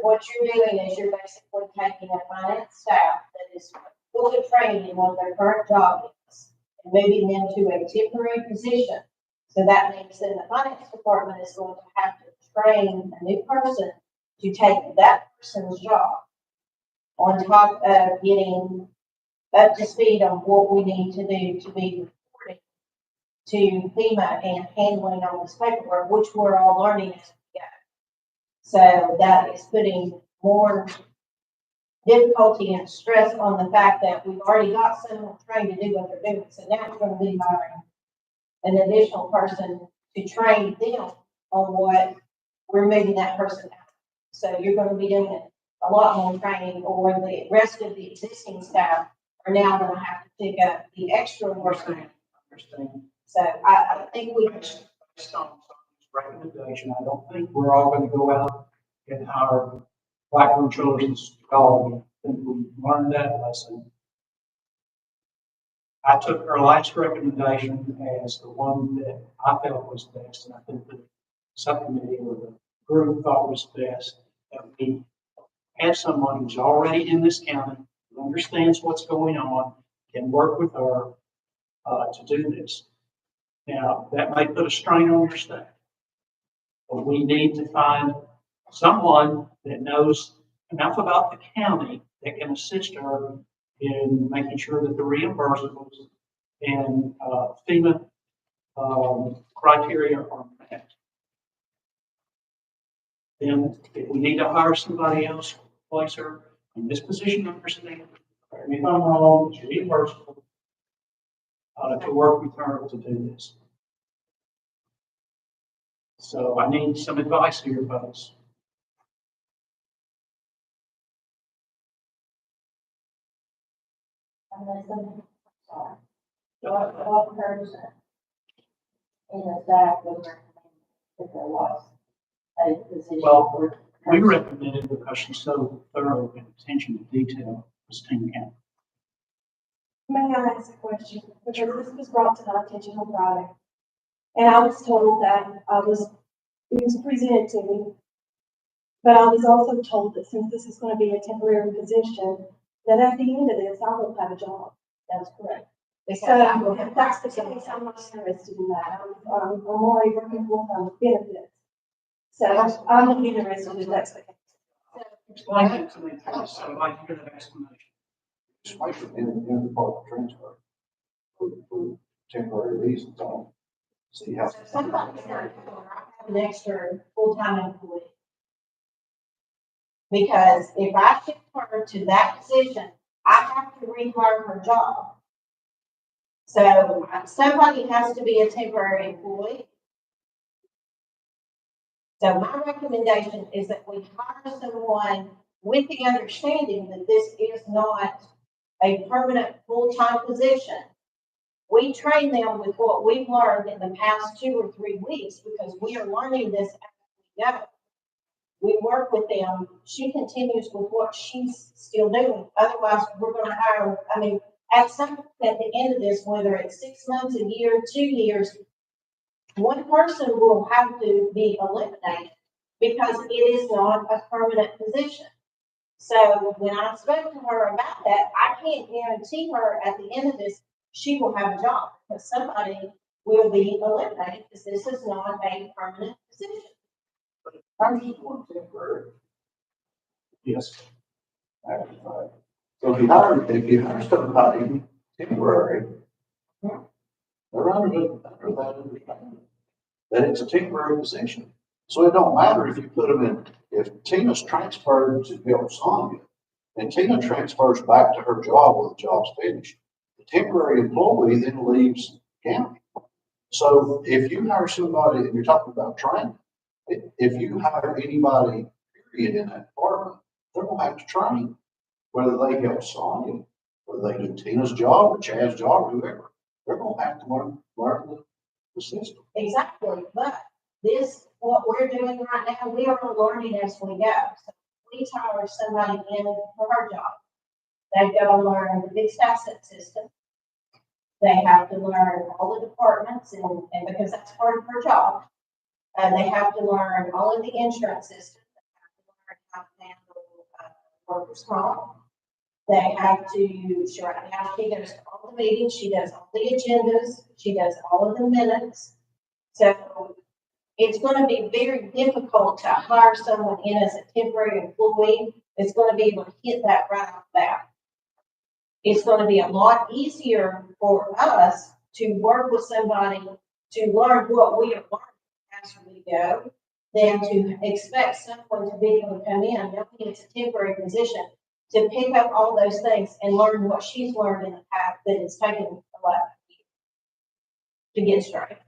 what you're doing is you're basically taking a finance staff that is fully trained in what their current job is and moving them to a temporary position. So that means that the finance department is going to have to train a new person to take that person's job, on top of getting up to speed on what we need to do to be reporting to FEMA and handling all this paperwork, which we're all learning as we go. So that is putting more difficulty and stress on the fact that we've already got someone trained to do what they're doing. So now we're going to be hiring an additional person to train them on what we're moving that person out. So you're going to be doing a lot more training, or the rest of the existing staff are now going to have to pick up the extra work. So I think we Based on Sonia's recommendation, I don't think we're all going to go out and hire Blackburn Children's College. I think we learned that lesson. I took her last recommendation as the one that I felt was best, and I think the subcommittee or the group thought was best that we have someone who's already in this county, who understands what's going on, can work with her, to do this. Now, that may put a strain on your staff, but we need to find someone that knows enough about the county that can assist her in making sure that the reimbursables and, FEMA, criteria are met. Then, if we need to hire somebody else, to replace her in this position, understand, correct me if I'm wrong, it's reimbursable, to work with her to do this. So I need some advice here, folks. What person in the staff would recommend if there was a position? Well, we recommended because she's so thorough in attention to detail, Ms. Tina Campbell. May I ask a question? Because this was brought to my attention on Friday. And I was told that it was presented to me. But I was also told that since this is going to be a temporary position, that at the end of this, I won't have a job. That's correct. So if that's the case, I'm not interested in that. I'm already working full-time with benefits. So I'm not interested if that's the case. Explain it to me, please, so I'd like to hear that explanation. Especially in the part of transfer. For temporary reasons, on. See how. Somebody's got to have an extra full-time employee. Because if I shift her to that position, I have to rehire her job. So somebody has to be a temporary employee. So my recommendation is that we hire someone with the understanding that this is not a permanent full-time position. We train them with what we've learned in the past 2 or 3 weeks because we are learning this as we go. We work with them. She continues with what she's still doing. Otherwise, we're going to hire, at some point at the end of this, whether it's 6 months, a year, 2 years, one person will have to be eliminated because it is not a permanent position. So when I spoke to her about that, I can't guarantee her at the end of this, she will have a job because somebody will be eliminated because this is not a permanent position. I'm just one temporary. Yes. So if you hire somebody temporary, they're under that understanding that it's a temporary position. So it don't matter if you put them in, if Tina's transferred to help Sonia, and Tina transfers back to her job when the job's finished, the temporary employee then leaves county. So if you hire somebody, and you're talking about training, if you hire anybody, period, in that department, they're gonna have to train, whether they help Sonia, whether they do Tina's job or Chad's job or whoever, they're gonna have to learn the system. Exactly, but what we're doing right now, we are learning as we go. So we hire somebody in for her job. They've got to learn the fixed asset system. They have to learn all the departments and because that's part of her job. They have to learn all of the insurance systems. They have to learn how to handle workers' comp. They have to, right now, she does all the meetings, she does all the agendas, she does all of the minutes. So it's going to be very difficult to hire someone in as a temporary employee that's going to be able to hit that right off the bat. It's going to be a lot easier for us to work with somebody to learn what we are learning as we go than to expect someone to be able to come in, knowing it's a temporary position, to pick up all those things and learn what she's learned in the past that it's taken a lot of years to get straight.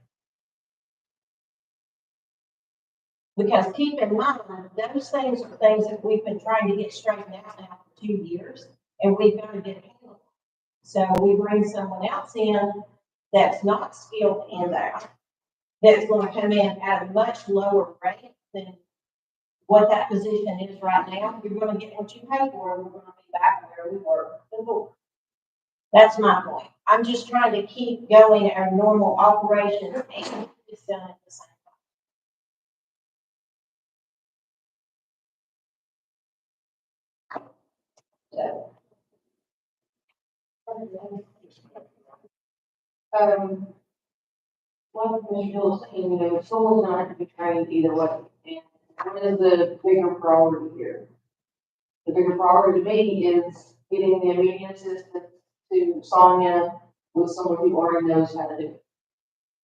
Because keep in mind, those things are things that we've been trying to get straightened out now for 2 years, and we've got to get it handled. So we bring someone else in that's not skilled in that, that's going to come in at a much lower rate than what that position is right now. You're going to get what you pay for, and we're going to be back where we were before. That's my point. I'm just trying to keep going our normal operations and it's done at the same So, One thing you'll say, you know, someone's gonna have to be trained either way, and what is the bigger priority here? The bigger priority to me is getting the immediate assistance to Sonia with someone who already knows how to do it.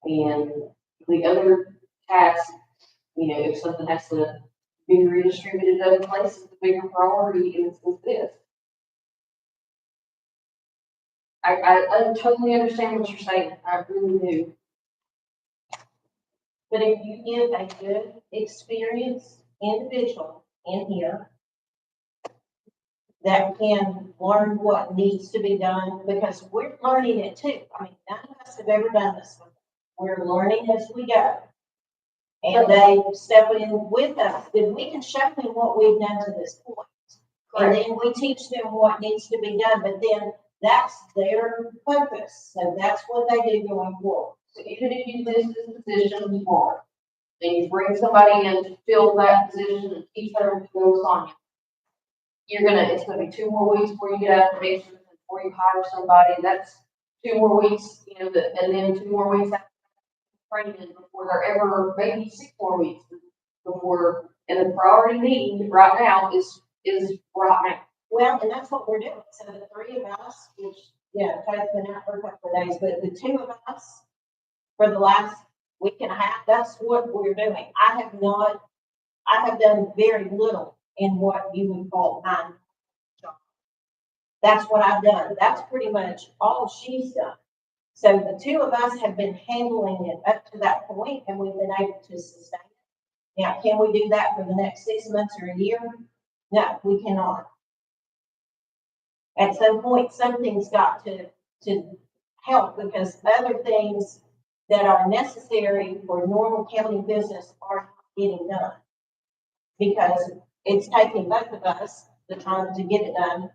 And the other tasks, you know, if something has to be redistributed to other places, the bigger priority is this. I totally understand what you're saying, I really do. but if you get a good, experienced individual in here that can learn what needs to be done, because we're learning it too. I mean, none of us have ever done this before. We're learning as we go. And they step in with us, then we can show them what we've done to this point. And then we teach them what needs to be done, but then that's their focus. So that's what they do going forward. So even if you list this position tomorrow, and you bring somebody in to fill that position and teach them to go Sonia, it's gonna be 2 more weeks before you get applications, before you hire somebody, that's 2 more weeks, you know, and then 2 more weeks after training before they're ever, maybe 6 more weeks before, and the priority need right now is right now. Well, and that's what we're doing. So the 3 of us, which, yeah, Kate's been out for a couple of days, but the 2 of us for the last week and a half, that's what we're doing. I have done very little in what you would call my job. That's what I've done. That's pretty much all she's done. So the 2 of us have been handling it up to that point, and we've been able to sustain it. Now, can we do that for the next 6 months or a year? No, we cannot. At some point, something's got to help, because other things that are necessary for normal county business are not getting done. Because it's taking both of us the time to get it done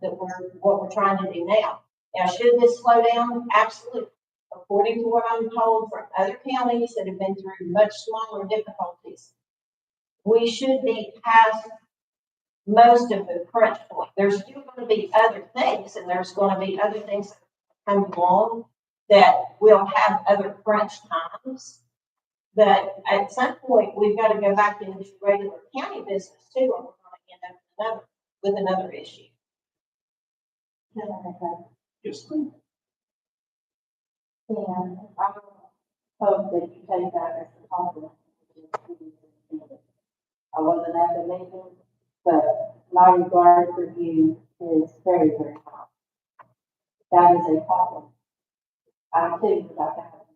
what we're trying to do now. Now, should this slow down? Absolutely. According to what I'm told from other counties that have been through much smaller difficulties, we should be past most of the crunch point. There's still going to be other things, and there's going to be other things that come along that will have other crunch times. But at some point, we've got to go back into regular county business too, or we're going to end up with another issue. Yes, ma'am. And I hope that you take that as a compliment. I wasn't at the meeting, but my regard for you is very, very high. That is a problem. I too would like to have.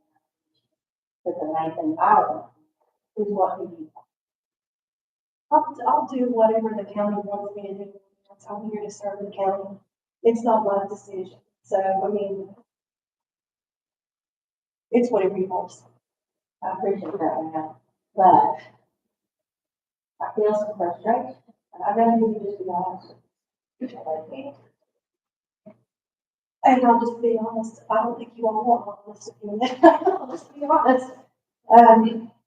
But the main thing I want is what you. I'll do whatever the county wants me to do. I'm here to serve the county. It's not my decision. So, I mean, it's whatever you want. I appreciate that, man. But I feel some frustration, and I'd rather you just be honest. And I'll just be honest, I don't think you all want my honest opinion. I'll just be honest.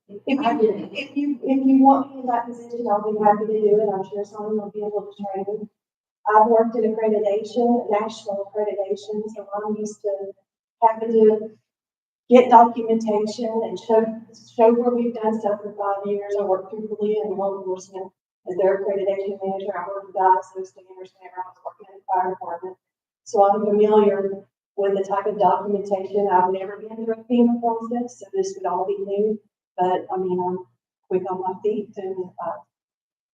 If you want me in that position, I'll be happy to do it. I'm sure someone will be able to train me. I've worked in accreditation, national accreditation, so I'm used to having to get documentation and show where we've done stuff for 5 years. I worked through Belia and law enforcement as their accreditation manager. I worked with ISO standards whenever I was working in the fire department. So I'm familiar with the type of documentation. I've never been through a FEMA process, so this would all be new. But I mean, I'm quick on my feet and I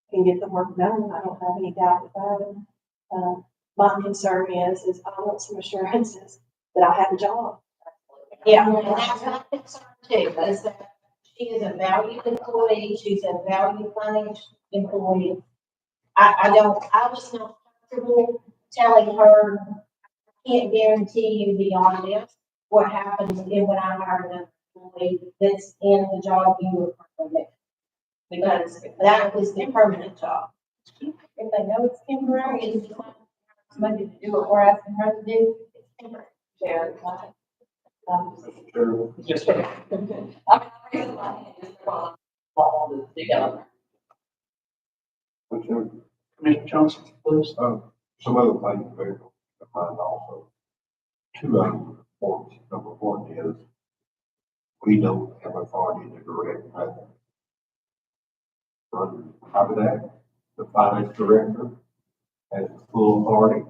can get the work done. I don't have any doubt about it. My concern is I want some assurances that I have a job. Yeah, and that's my concern too, is that she is a valued employee, she's a valued financial employee. I was not comfortable telling her, I can't guarantee you beyond this, what happens when I hire another employee that's in the job you were currently in. Because that is the permanent job. If they know it's temporary, and you want somebody to do what we're asking her to do, it's temporary. Yes, sir. Commissioner Johnson, please. some other things very important to mind also. Two other points. Number one is, we don't have authority to direct nothing. Under Private Act, the finance director has full authority.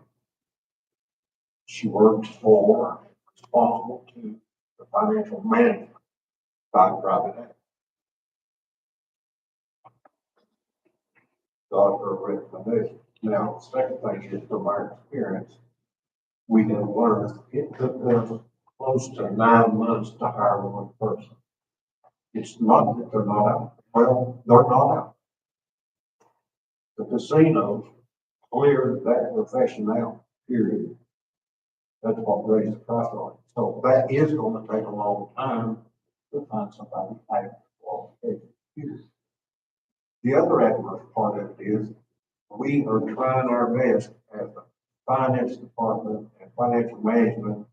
She works for, responsible to the financial management by Private Act. Got her recommendation. Now, the second thing is, from our experience, we have learned it took us close to 9 months to hire one person. It's not that they're not out. Well, they're not out. The casinos cleared that profession out, period. That's what raised the price on it. So that is gonna take a long time to find somebody to pay for qualifications. The other adverse part of it is, we are trying our best as the finance department and financial management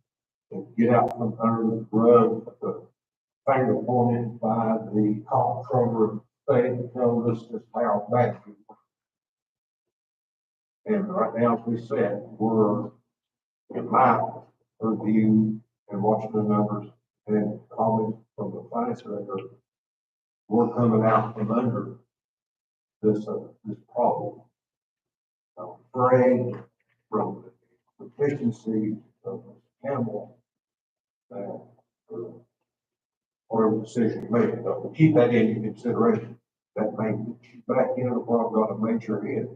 to get out from under the rug of the finger pointed by the comptroller saying, telling us just how bad we were. And right now, as we said, we're in my review and watching the numbers and comments from the finance director, we're coming out from under this problem. I'm afraid from the efficiency of Campbell that whatever decision you make, but keep that into consideration. That may get you back in, or I've got a major hit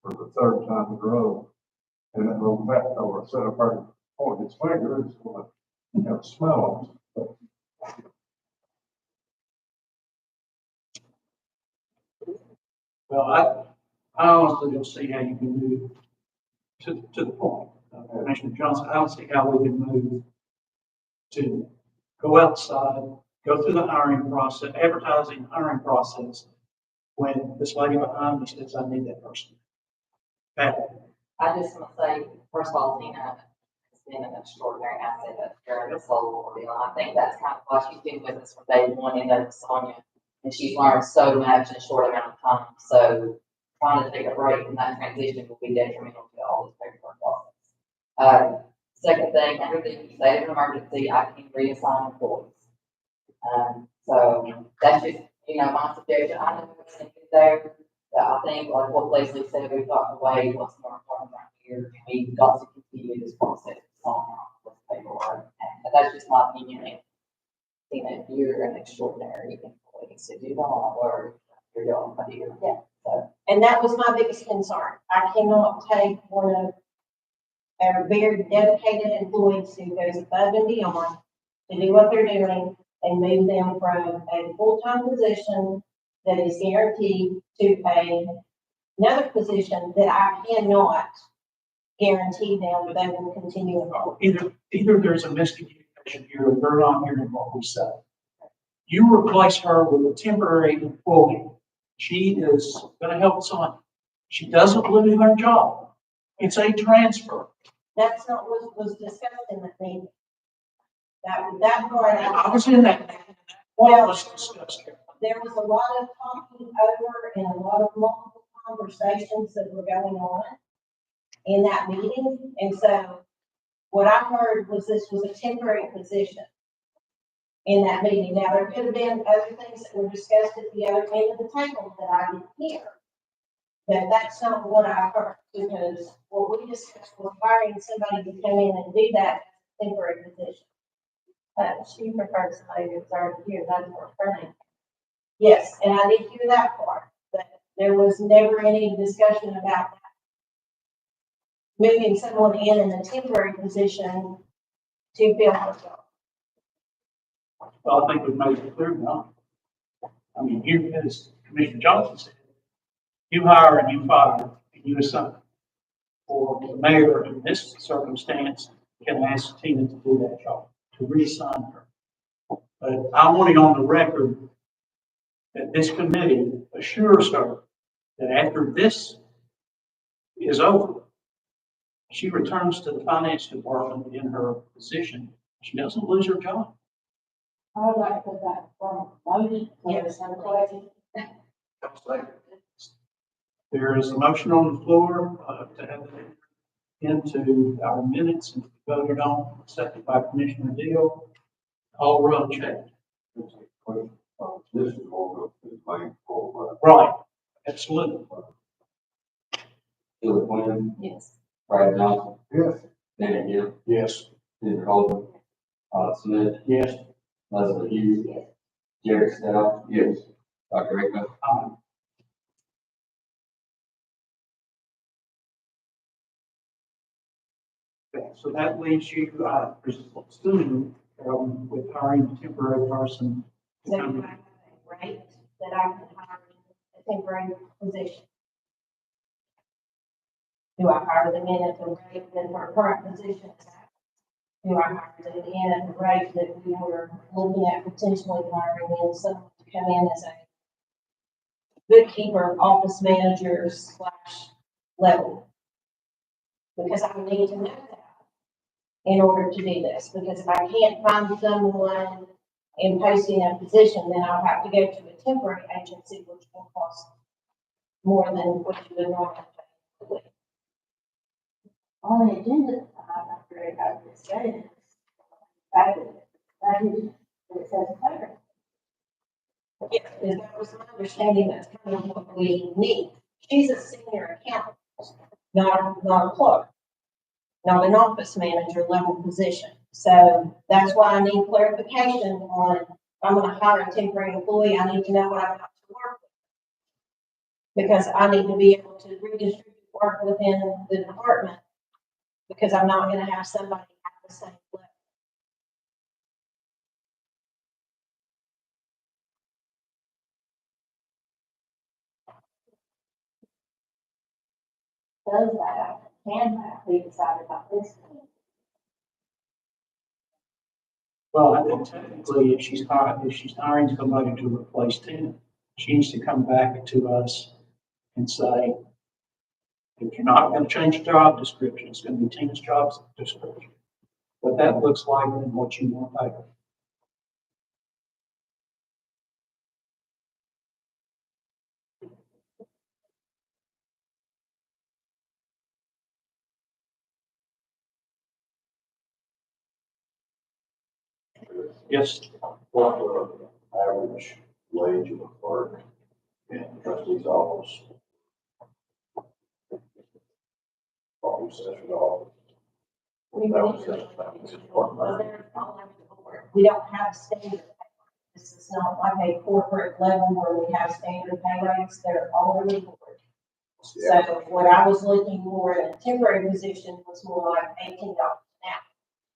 for the third time in a row. And that little fat fella set up our point, his finger is going to have a smell on it. Well, I honestly don't see how you can move to the point. Commissioner Johnson, I don't see how we can move to go outside, go through the hiring process, advertising, hiring process, when this lady behind me says, I need that person. I just want to say, first of all, Tina has been an extraordinary asset during this whole ordeal. I think that's kind of why she's been with us from day one, and that was Sonia. And she's learned so much in a short amount of time. So trying to take a break from that transition will be detrimental to all this paperwork process. Second thing, under the state of emergency, I can reassign employees. So that's just, my suggestion. I know what's there. But I think, like what Leslie said, we've gotten away what's more important right here, and we've got to continue this process on with paperwork. And that's just my opinion. And, you're an extraordinary employee, so do not worry, you're going to do. Yeah. So, And that was my biggest concern. I cannot take one of our very dedicated employees who goes above and beyond to do what they're doing and move them from a full-time position that is guaranteed to another position that I cannot guarantee them that they will continue on. Either there's a miscommunication here, or they're not hearing what we say. You replace her with a temporary employee. She is gonna help Sonia. She doesn't lose her job. It's a transfer. That's not what was discussed in the meeting. That part. I was in that. What was discussed here? There was a lot of talking over and a lot of multiple conversations that were going on in that meeting. And so what I heard was this was a temporary position in that meeting. Now, there could have been other things that were discussed at the other end of the table that I didn't hear. But that's not what I heard, because what we discussed was hiring somebody to come in and do that temporary position. She prefers somebody who's already here, that's what her name. Yes, and I did hear that part, but there was never any discussion about that. Moving someone in a temporary position to fill her job. Well, I think we've made it clear now. I mean, you, as Commissioner Johnson said, you hire and you fire and you assign. Or the mayor in this circumstance can ask Tina to do that job, to reassign her. But I want it on the record that this committee assures her that after this is over, she returns to the finance department in her position. She doesn't lose her job. I would like to put that from motion. Yes, I'm glad. There is a motion on the floor to have the into our minutes and voted on, second by Commissioner Deal. Call roll check. This is all the thing for, Right, absolutely. Philip Quinn, Yes. Brad Johnson, yes, Danny Hill, Yes. Peter Holden, Todd Smith, Yes. Leslie Hughes, Jerry Stout, yes, Dr. Rickman. Okay, so that leaves you, soon, with hiring a temporary person to So come do in. I have a rate that I can hire a temporary position? Do I hire them in at the rate that our current position is at? Do I hire them in at the rate that we were looking at potentially hiring in someone to come in as a bookkeeper, office manager / level? Because I need to know that in order to do this, because if I can't find someone in posting a position, then I'll have to go to a temporary agency, which will cost more than what you would normally pay. On the agenda, I'm not very happy to say this. That is, it says clerk. Yes, and that was my understanding, that's kind of what we need. She's a senior accountant, not a clerk, not an office manager level position. So that's why I need clarification on, if I'm gonna hire a temporary employee, I need to know what I've got to work with. Because I need to be able to redistribute work within the department, because I'm not gonna have somebody at the same level. Does that, can that be decided by this? Well, I think technically, if she's hiring somebody to replace Tina, she needs to come back to us and say, if you're not gonna change the job description, it's gonna be Tina's job description. What that looks like and what you want to pay her. Yes, What the average wage of a clerk in the trustee's office? Probably assessor's office. We That really was don't just- that was just well, part of they're all over the board. We don't have standard pay rates. This is not like a corporate level where we have standard pay rates. They're all over the board. So what I was looking for in a temporary position was more like $18 an hour.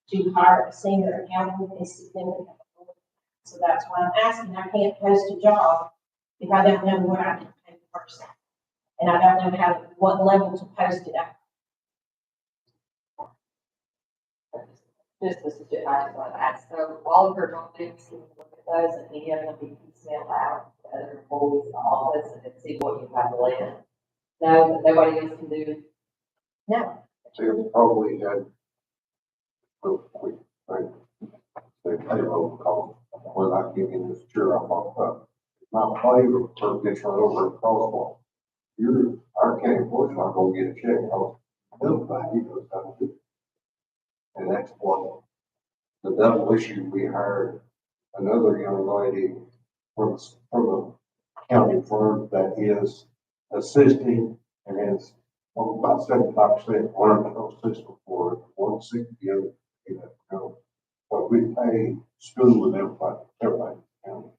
To hire a senior accountant is significant. So that's why I'm asking. I can't post a job if I don't know what I can pay the person. And I don't know what level to post it at. Just a suggestion, I just want to ask, so all of her job duties, can you look at those and any of them be piecemeal out to other employees in the office and see what you have to lay in? No, that nobody else can do. No. they probably had, they payroll call, we're not giving this sure I'm on, my flavor for gets run over at crosswalk. Our county employee's not gonna get a check, because nobody goes down to. And that's what, the double issue, we hired another young lady from a county firm that is assisting and is about 75% learned those systems for 160 the other, you know. But we pay school and everybody in the county,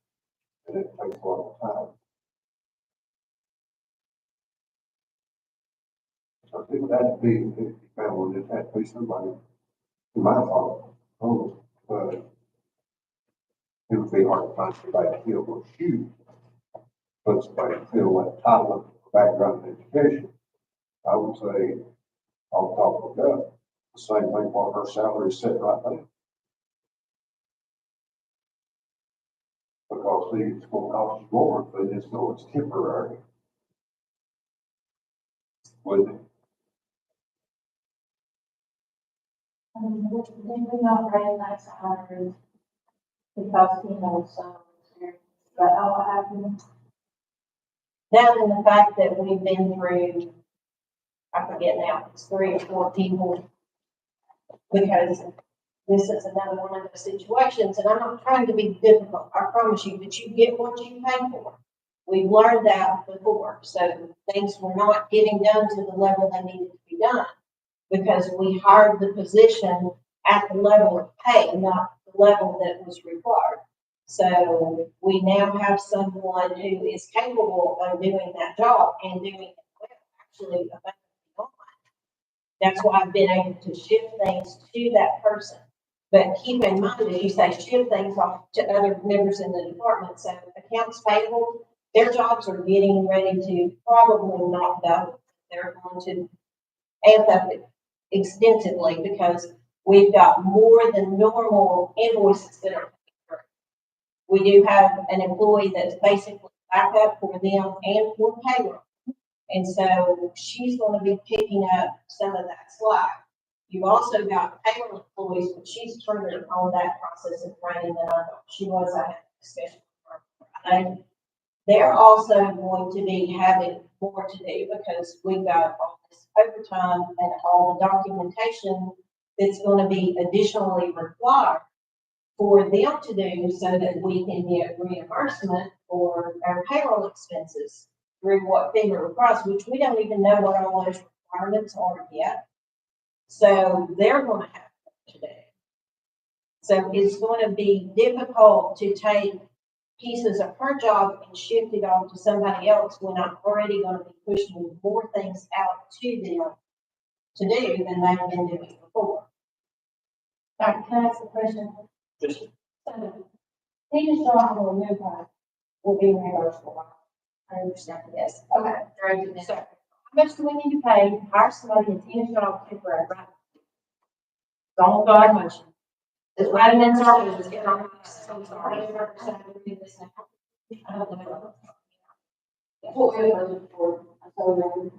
and it takes a lot of time. So I think that'd be, if you found it had to be somebody, in my fault, but it would be hard to find somebody to fill those shoes. But somebody to fill that title of background in education, I would say, I'll talk with that. The same thing while her salary is set right now. Because see, it's gonna cost you more, but it's no, it's temporary. Wouldn't it? Did we not raise that salary? Because he knows some experience, but all happened. Now then, the fact that we've been through I forget now, it's 3 or 4 people. Because this is another one of those situations, and I'm not trying to be difficult, I promise you, but you get what you pay for. We've learned that before, so things were not getting done to the level they needed to be done. Because we hired the position at the level of pay, not the level that was required. So we now have someone who is capable of doing that job and doing it well, actually effectively online. That's why I've been able to shift things to that person. But keep in mind, as you say, shift things off to other members in the department. So accounts payable, their jobs are getting ready to probably not double. They're going to amp up extensively because we've got more than normal invoices that are coming through. We do have an employee that's basically backup for them and for payroll. And so she's going to be picking up some of that slack. You've also got payroll employees, but she's turning on that process of running than I thought she was. I had a discussion with her Friday. They're also going to be having more to do because we've got all this overtime and all the documentation that's going to be additionally required for them to do so that we can get reimbursement for our payroll expenses through what FEMA requires, which we don't even know what all those requirements are yet. So they're going to have to do. So it's going to be difficult to take pieces of her job and shift it off to somebody else when I'm already going to be pushing more things out to them to do than they've been doing before. Can I ask a question? Just, So, Tina's job will remove her, will be reimbursable. I understand, yes. Okay. Direct So, how much do we need to pay to hire somebody in Tina's job temporary, right? Don't go on motion. Just write it in circles, just get on. I'm sorry. I don't know. What we were looking for, so,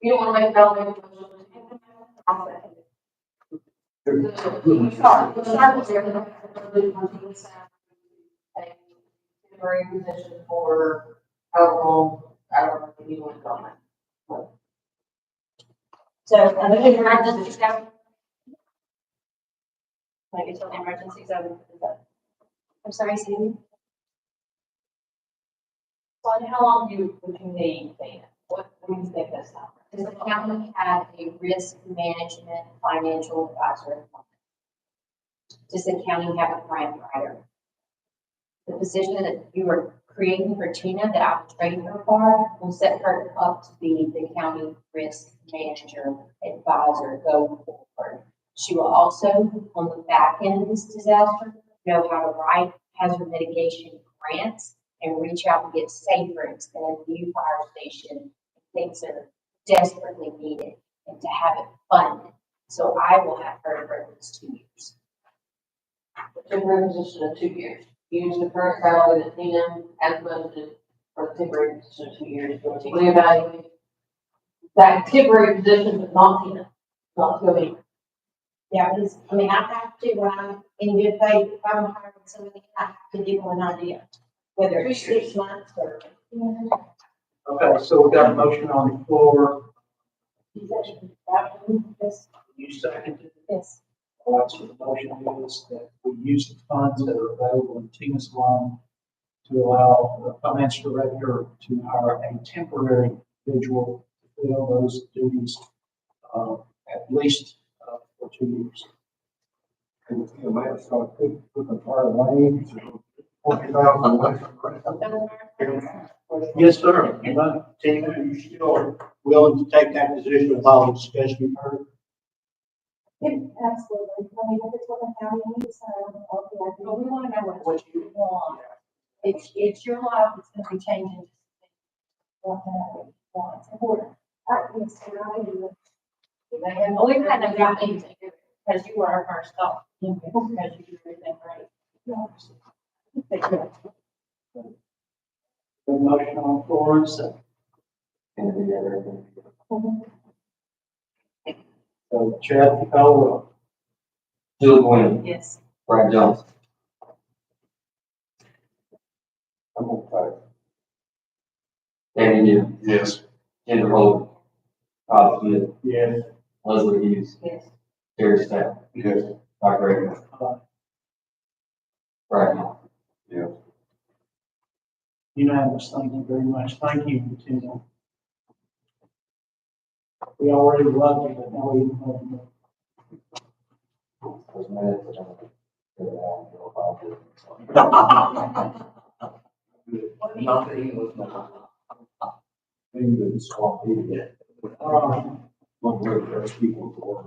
you don't wanna make that motion. I'll second it. Start with there. Temporary position for how long, I don't know if you want to go on So, And then emergency zone. Maybe till the emergency zone is up. I'm sorry, Sandy? So how long would you need, Dana? What do you think that's not? Does the county have a risk management financial advisor? Does the county have a grant writer? The position that you are creating for Tina that I will train her for will set her up to be the county risk manager advisor going forward. She will also, on the back end of this disaster, know how to write hazard mitigation grants and reach out and get safer and a new fire station, things that are desperately needed, and to have it funded. So I will have her for at least 2 years. temporary position of 2 years. Use the current salary that Tina has budgeted for the temporary position of 2 years. We evaluate that temporary position, but not Tina, not to me. yeah, because, I mean, I have to, when I'm in good faith, if I'm hiring somebody, I have to give them an idea, whether it's 6 months or. okay, so we got a motion on the floor. Yes. You seconded it. Yes. All right, so the motion is that we use the funds that are available in Tina's loan to allow the finance director to hire a temporary individual to fill those duties, at least, for 2 years. And the man started putting fire lanes. Yes, sir. Tina, are you still willing to take that position with all the discussion you've heard? Absolutely. I mean, if it's what the county needs, okay. But we want to know what you want. It's your life that's going to be changing. What you want. It's important. Yes, and I do. Well, we've had no doubt in you, because you were our first stop. Because you do everything right. The motion on the floor is second. So Chad, you call the roll. Jill Quinn, Yes. Brad Johnson, I'm gonna Danny Deal, Yes. Kendra Holt, Todd Smith, Yes. Leslie Hughes, Yes. Terry Stack, Yes. Dr. Raymond, Brian Moore. Yes. Unanimous, thank you very much. Thank you, Tim. We already love you, but now we even love you. Those minutes, Nothing was not. Things that it's all needed. One way for us people to work.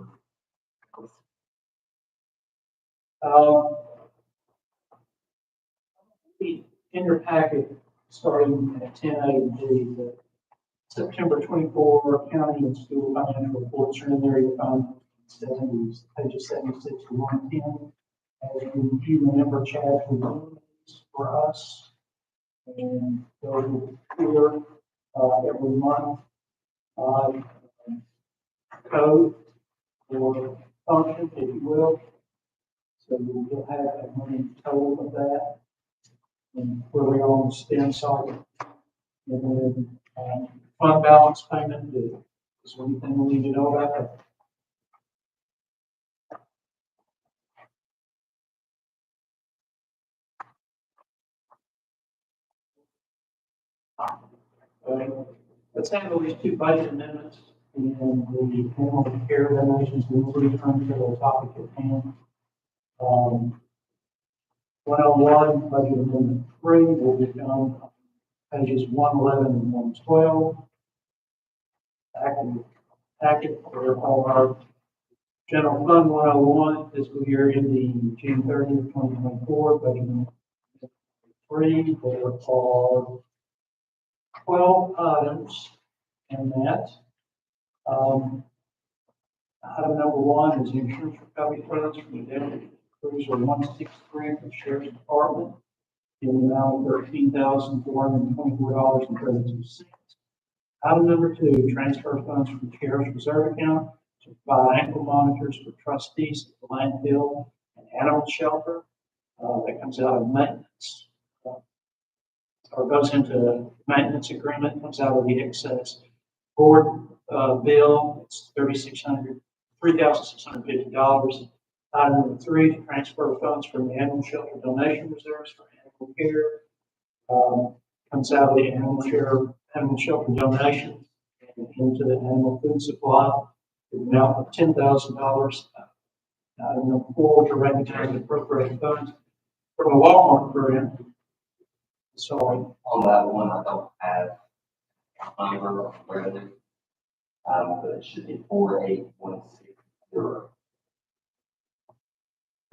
In your packet, starting at 10A, the September 24 county and school financial reports are in there. You'll find pages 76 to 110. As you remember, Chad reviewed these for us. And those will clear every month. Code or function, if you will. So you'll have a money total of that. And where we are on the STEM side. And then, fund balance payment, is there anything we need to know about that? Let's handle these two budget amendments and the animal care donations. We'll return to the topic at hand. 101, budget amendment 3 will be done on pages 111 and 112. Active for all our general fund 101 fiscal year ending June 30th, 2024, budget amendment 3. There are 12 items in that. Item number 1 is the insurance recovery funds from the damage cruiser 163 for the Sheriff's Department in the amount of $13,424.32. Item number 2, transfer funds from the Sheriff's Reserve account to provide ankle monitors for trustees at the landfill and animal shelter. That comes out of maintenance. Or goes into maintenance agreement, comes out of the excess board bill. It's $3,650. Item number 3, to transfer funds from the animal shelter donation reserves for animal care. Comes out of the animal shelter donation and into the animal food supply. The amount of $10,000. Item number 4, to recognize and appropriate funds from the Walmart grant. Sorry. On that one, I don't have a number of revenue, but it should be 4816.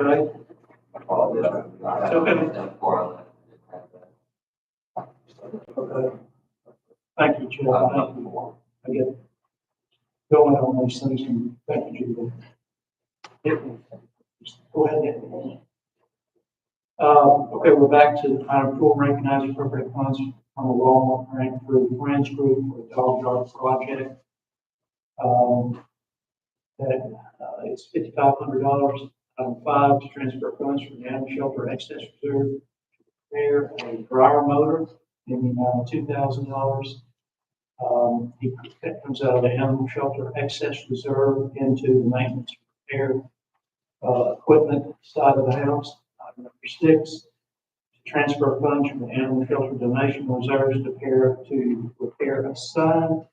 Okay. I apologize. I have it done before I left. Okay. Thank you, Chair. I get going on these things and thank you. Go ahead. Okay, we're back to item 4, recognize appropriate funds from the Walmart grant through the Friends Group for the dog yard project. It's $5,500. Item 5, to transfer funds from the animal shelter excess reserve to repair a dryer motor in the amount of $2,000. That comes out of the animal shelter excess reserve into the maintenance repair equipment side of the house. Item number 6, to transfer funds from the animal shelter donation reserves to repair a sign.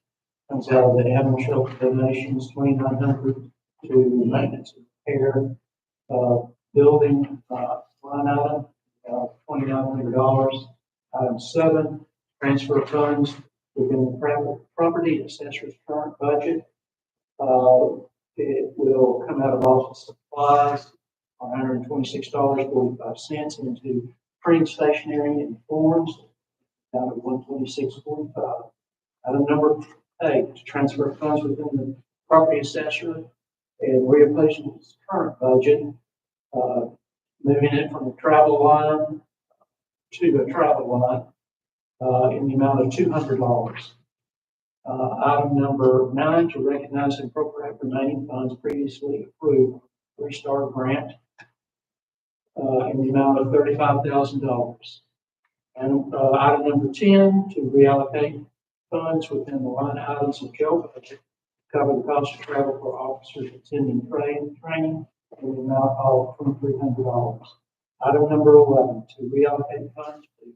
Comes out of the animal shelter donations, $2,900 to maintenance and repair building line item, $2,900. Item 7, transfer funds within the property assessor's current budget. It will come out of office supplies, $126.45 into printing stationery and forms, out of $126.45. Item number 8, to transfer funds within the property assessor and replacing its current budget, moving it from the travel line to a travel line in the amount of $200. Item number 9, to recognize and appropriate remaining funds previously approved for Star Grant in the amount of $35,000. And item number 10, to reallocate funds within the line items of jail budget cover the cost of travel for officers attending training in the amount of $2,300. Item number 11, to reallocate funds to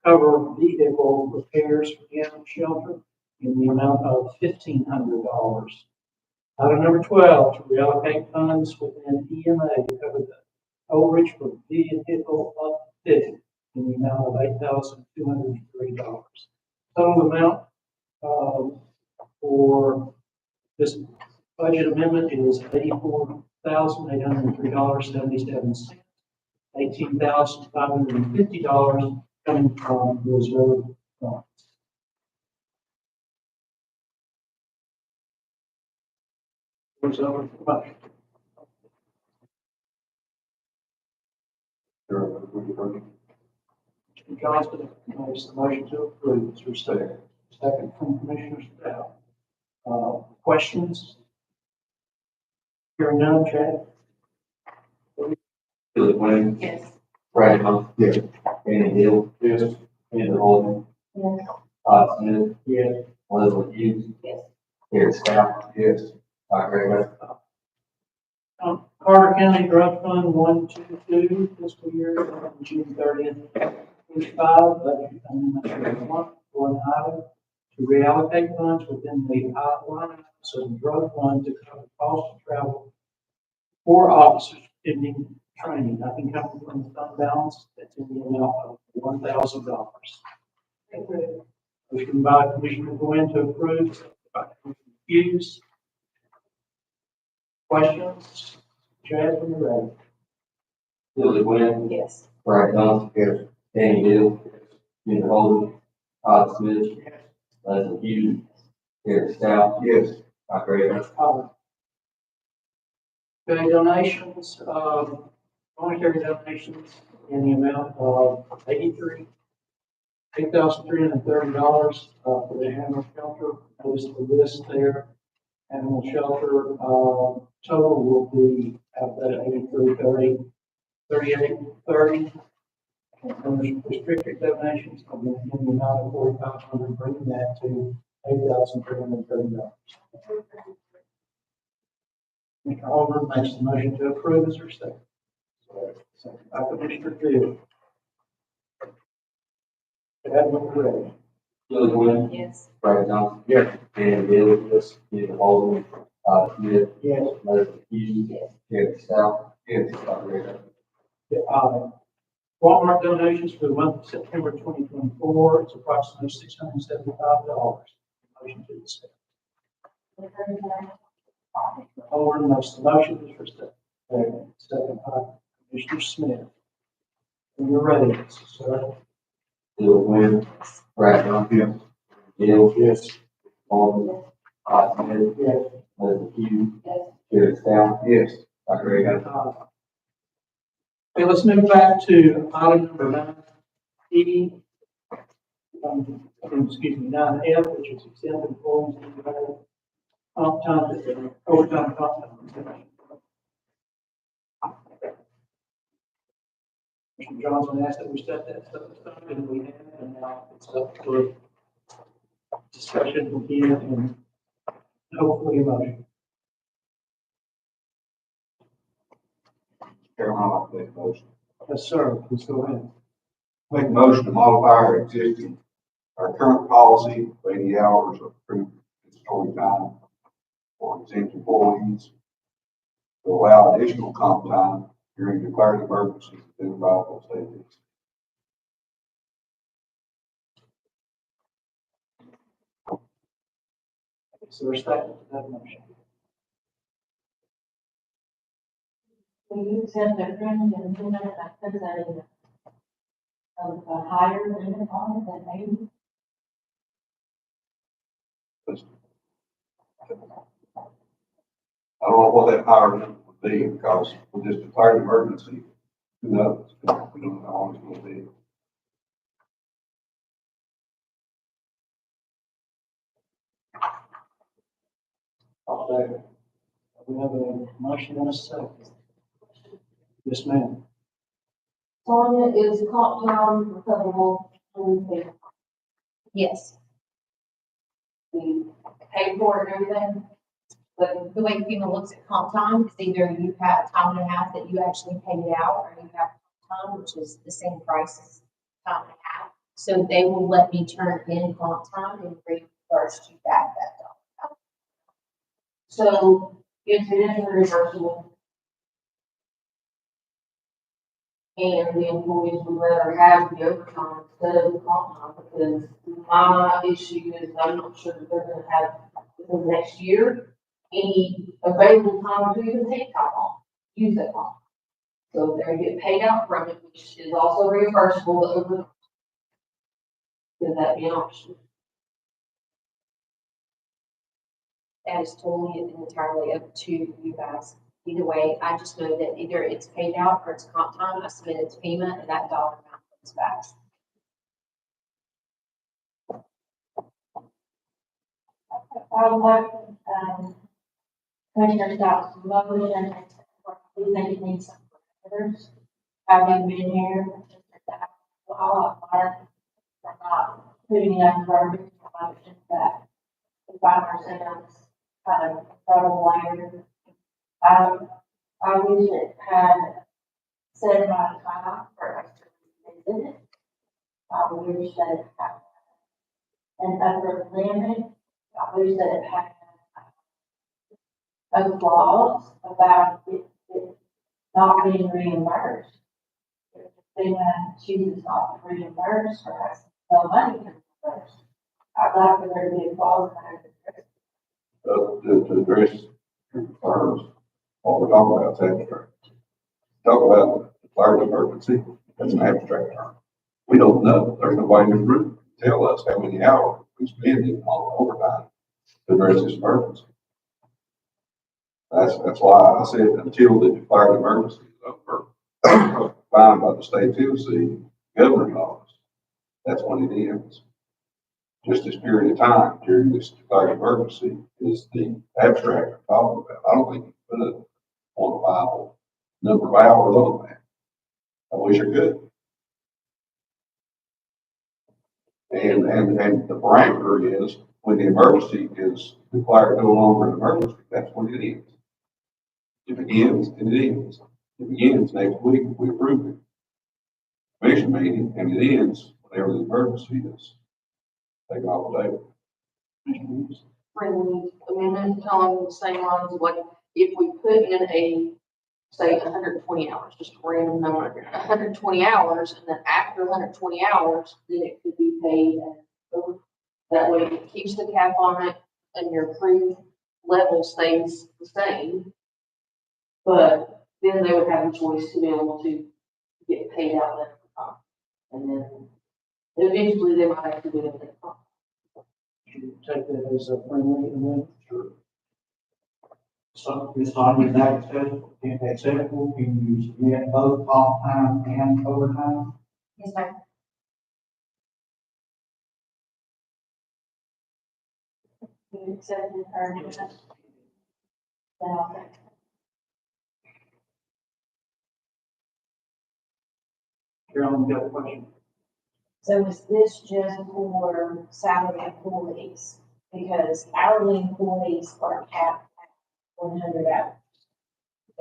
cover vehicle repairs for the animal shelter in the amount of $1,500. Item number 12, to reallocate funds within EMA to cover the overage for vehicle upfitting in the amount of $8,203. Total amount, for this budget amendment is $84,803.77. $18,550 coming from reserve funds. Who's over for motion? Mr. Johnston makes the motion to approve. Is there a second? Second from Commissioner Stout. Questions? Hearing none, Chad? Billy Wayne, Yes. Brad Hunt, Yes. Danny Hill, Yes. Andrew Holden, Yes. Todd Smith, Yes. Leslie Hughes, Yes. Gary Stout, Yes. Mike Raymond, Carter County Drug Fund 122 fiscal year June 30th, 25, budget amendment one item to reallocate funds within the line of the drug fund to cover cost of travel for officers pending training. Nothing coming from the fund balance. That's in the amount of $1,000. Motion by Commissioner Gwen to approve, second by Commissioner Hughes. Questions? Chad, when you're ready. Billy Wayne, Yes. Brad Hunt, Yes. Danny Hill, Andrew Holden, Todd Smith, Leslie Hughes, Gary Stout, Yes. Mike Raymond, Okay, donations, monetary donations in the amount of $8,330, for the animal shelter. Notice the list there. Animal shelter, total will be out of that 8330, 3830. And there's restricted donations in the amount of 4,500, bringing that to $8,330. Mr. Holder makes the motion to approve. Is there a second? Second by Commissioner Field. Chad, when you're ready. Billy Wayne, Yes. Brad Hunt, Yes. Danny Hill, Andrew Holden, Todd Smith, Yes. Leslie Hughes, Gary Stout, yes, Mike Raymond, Walmart donations for the month of September 2024, it's approximately $675. Motion to accept. Holder makes the motion. Is there a second? Second by Commissioner Smith. When you're ready, sir. Billy Wayne, Brad Hunt, Yes. Hill, Yes. Holden, Todd Smith, Yes. Leslie Hughes, Yes. Gary Stout, Yes. Mike Raymond, Okay, let's move back to item number 9E. Excuse me, 9F, which is exempt employees and comp time, overtime comp time. Mr. Johnson asked that we set that stuff aside, and we have, and now it's up for discussion again and hopefully a motion. Chairman, I'd like to make a motion. Yes, sir, please go ahead. Make a motion to modify our current policy, of 80 hours of approved story time for exempt employees to allow additional comp time during declared emergencies within vital safety. Is there a second to that motion? We accept the trend and then that puts that in a higher limit on it than 80. I don't know what that higher limit would be because we just declared emergency. Who knows? We don't know how long it's going to be. Okay. We have a motion and a second. Yes, ma'am. Sonia, is comp time recoverable through the, Yes. the pay for it and everything? But the way FEMA looks at comp time is either you have time and a half that you actually paid out, or you have comp time, which is the same price as time and a half. So they will let me turn in comp time and reimburse you back that dollar. So if it is reimbursable and the employees would rather have the overtime instead of the comp time, because my issue is I'm not sure that they're gonna have within the next year any available time to even take time off, use that time. So they're gonna get paid out from it, which is also reimbursable, but over. Could that be an option? That is totally and entirely up to you guys. Either way, I just know that either it's paid out or it's comp time. I submit it to FEMA and that dollar amount comes back. I would like, Commissioner Scott's motion, we think it needs some others. Having been here, all of our, not putting enough verbiage in the motion that the 5% is kind of trouble later. I wish it had said my time for us to visit it. I wish that it had an upper limit. I wish that it had a clause about it not being reimbursed. If FEMA chooses not to reimburse or has no money to reimburse, I'd like for there to be a clause in there. To address your concerns, what we're talking about is abstract. Talk about declared emergency, that's an abstract term. We don't know, there's nobody in the group to tell us how many hours we spend on overtime to address this emergency. That's why I said until the declared emergency is over, defined by the state of Tennessee governing laws, that's when it ends. Just this period of time during this declared emergency is the abstract I'm talking about. I don't think you put a quantifiable number of hours on that. I wish I could. And the parameter is when the emergency is declared no longer an emergency, that's when it ends. If it ends, then it ends. If it ends next week, we approve it. Commission meeting, and it ends whenever the emergency is taken off the table. Friendly amendment along the same lines of like, if we put in a, say, 120 hours, just a random number, 120 hours, and then after 120 hours, then it could be paid as over. That way it keeps the cap on it and your approved level stays the same. But then they would have a choice to be able to get paid out at the time. And then eventually they might have to do it at the time. Should we take that as a friendly amendment? Sure. So, Ms. Hodges, is that acceptable? Can you submit both comp time and overtime? Yes, sir. You accepted her amendment? Then I'll take it. Carolyn, you got a question? So is this just for salary employees? Because hourly employees are capped at 100 hours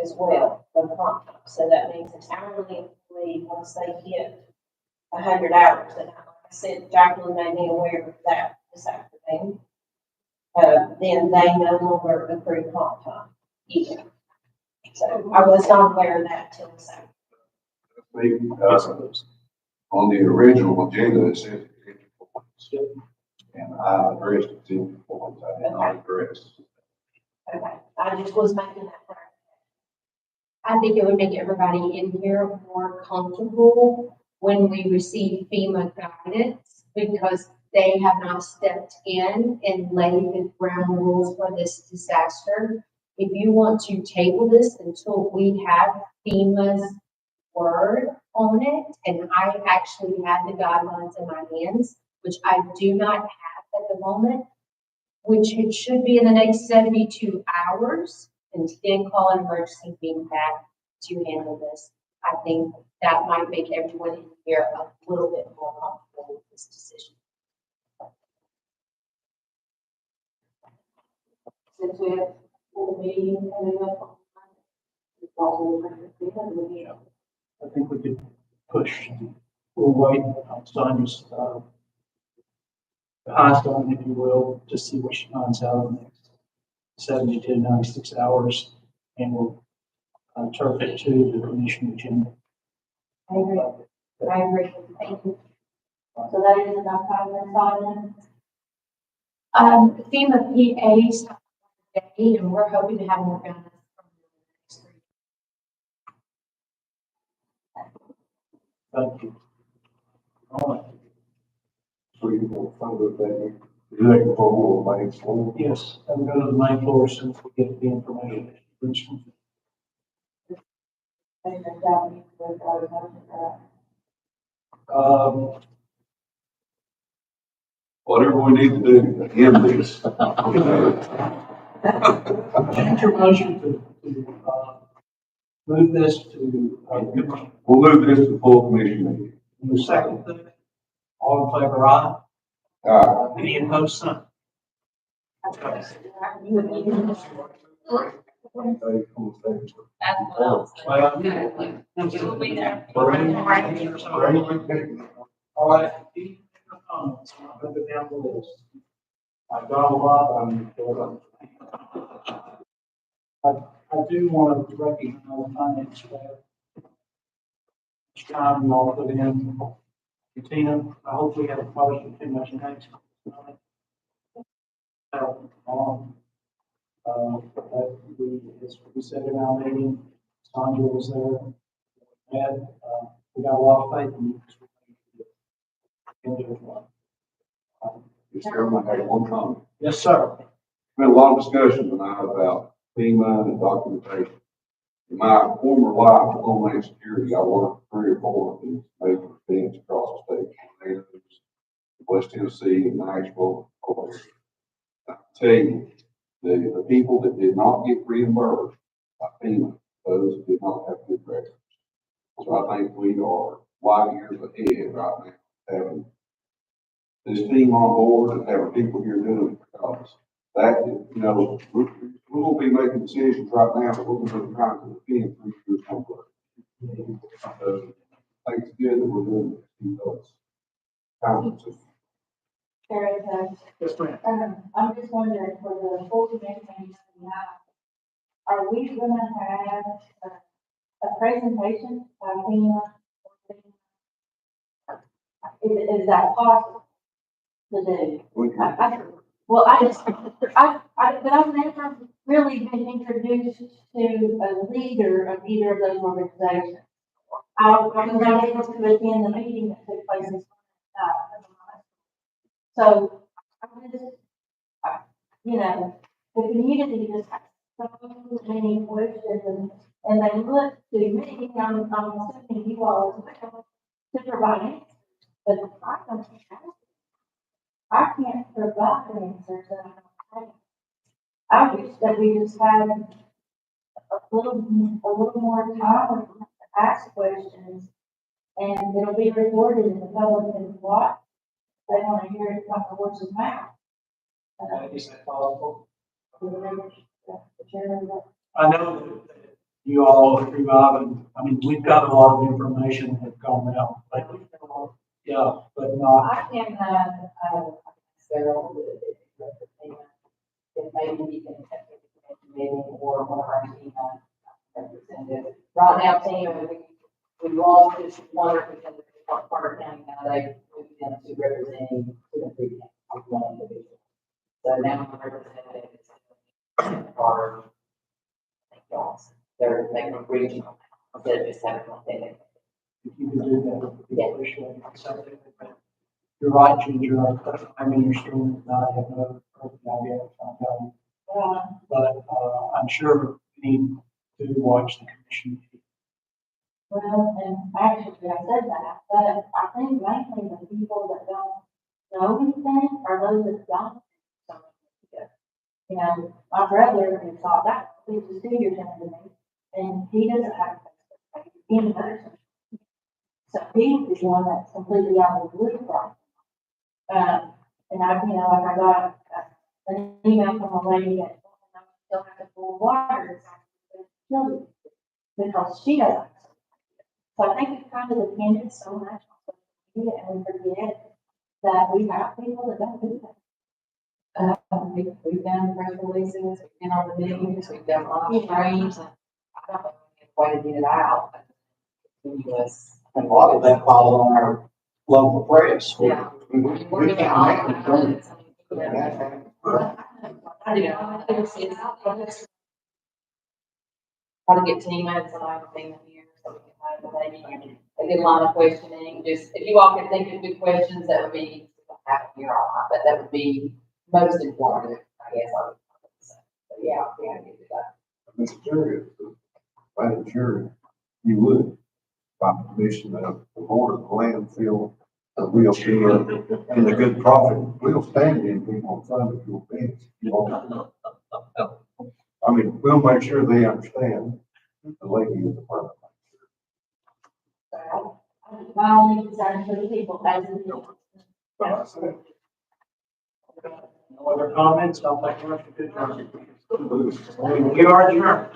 as well for comp time. So that means an hourly employee, once they hit 100 hours, and like I said, Jacqueline made me aware of that this afternoon, then they no longer accrue comp time either. So I was not aware of that till this afternoon. On the original agenda, it said and I addressed it to points I did not address. Okay, I just was making that clear. I think it would make everybody in here more comfortable when we receive FEMA guidance, because they have not stepped in and laid the ground rules for this disaster. If you want to table this until we have FEMA's word on it, and I actually have the guidelines in my hands, which I do not have at the moment, which it should be in the next 72 hours, and then call an emergency meeting back to handle this. I think that might make everyone in here a little bit more comfortable with this decision. Since for the meeting coming up on Monday. I think we could push, we'll wait on Sonia's, behind Sonia, if you will, to see what she finds out in the next 70 to 96 hours, and we'll turf it to the commission agenda. I agree. I agree. Thank you. So that is enough time then, Simon? FEMA PAs today, and we're hoping to have more done from the next 3. Thank you. All right. So you will fund it, then you take the whole main floor. Yes, I'll go to the main floor as soon as we get the information. Whatever we need to do to end this. Change your motion to move this to, We'll move this to full commission meeting. the second thing. All in favor, aye? Any opposed, none? We'll be there. All right. Any comments? I'll put it down the list. I've got a lot, I do want to recognize the finance staff. Each time you all put in, Tina, I hope we haven't caused too much next. As we said in our meeting, Sandra was there. And, we got a lot of faith in you. Mr. Chairman, I have one comment. Yes, sir. Been a lot of discussion tonight about FEMA and documentation. In my former life of Homeland Security, I worked 3 or 4 of these major events across the state, West Tennessee, and Nashville. I can tell you, the people that did not get reimbursed by FEMA, those did not have good records. So I think we are light years ahead right now, having this team on board and having people here doing it, because that, you know, we're going to be making decisions right now, but we're going to be trying to defend 3 years from now. So I think it's good that we're doing this. Conferences. Sarah, Yes, ma'am. I'm just wondering, for the full commission, are we gonna have a presentation by FEMA? Is that possible to do? Well, but I've never really been introduced to a leader of either of those organizations. I was not able to attend the meeting that took place in, so I just, you know, the community just has so many questions, and they look to me, I'm assuming you all as well, to provide answers, but I don't have, I can't provide answers that I don't have. I wish that we just had a little more time to ask questions, and it'll be recorded in the public can watch. They want to hear it from the horse's mouth. Is that possible? The chairman, I know that you all are reviving, I mean, we've got a lot of information that have gone out, but, yeah, but not. I can, Sarah, if maybe we can have a meeting or one of our team representatives. Right now, team, we lost this one representative from Carter County, now they moved them to representing to the 3 counties, one individual. So now the representative is Carter, I think y'all, they're making a regional, instead of just having one thing. If you could do that, it would be appreciated. Something that- You're right, Ginger, I'm in your stream, I have no perfect idea of how, but, I'm sure we need to watch the commission. well, and actually I said that, but I think mainly the people that don't know anything are those that don't. You know, my brother is thought that, he's a senior to me, and he doesn't have any person. So he is one that's completely out of the loop from. And I, you know, like I got an email from a lady that still have to pull water. Because she doesn't. So I think it's kind of dependent so much on social media and we forget that we have people that don't do that. We've done press releases, we've been on the news, we've done a lot of trainings. I don't know if way to get it out. Continuous. And a lot of that falls on our local press. Yeah. We We're doing can't all make of it from it. Try to get Tina and somebody from Tina here so we can have the lady. They did a lot of questioning, just, if you all could think of good questions, that would be, half a year on, but that would be most informative, I guess I would say. So, yeah, we have to do that. Mr. Chair, Madam Chair, you would, by permission of the board of the landfill, we'll be in the good profit, we'll stand in people in front of your bids. I mean, we'll make sure they understand the lady is the person. My only concern for the people, that's the. No other comments? I'll take a motion to adjourn. We are adjourned.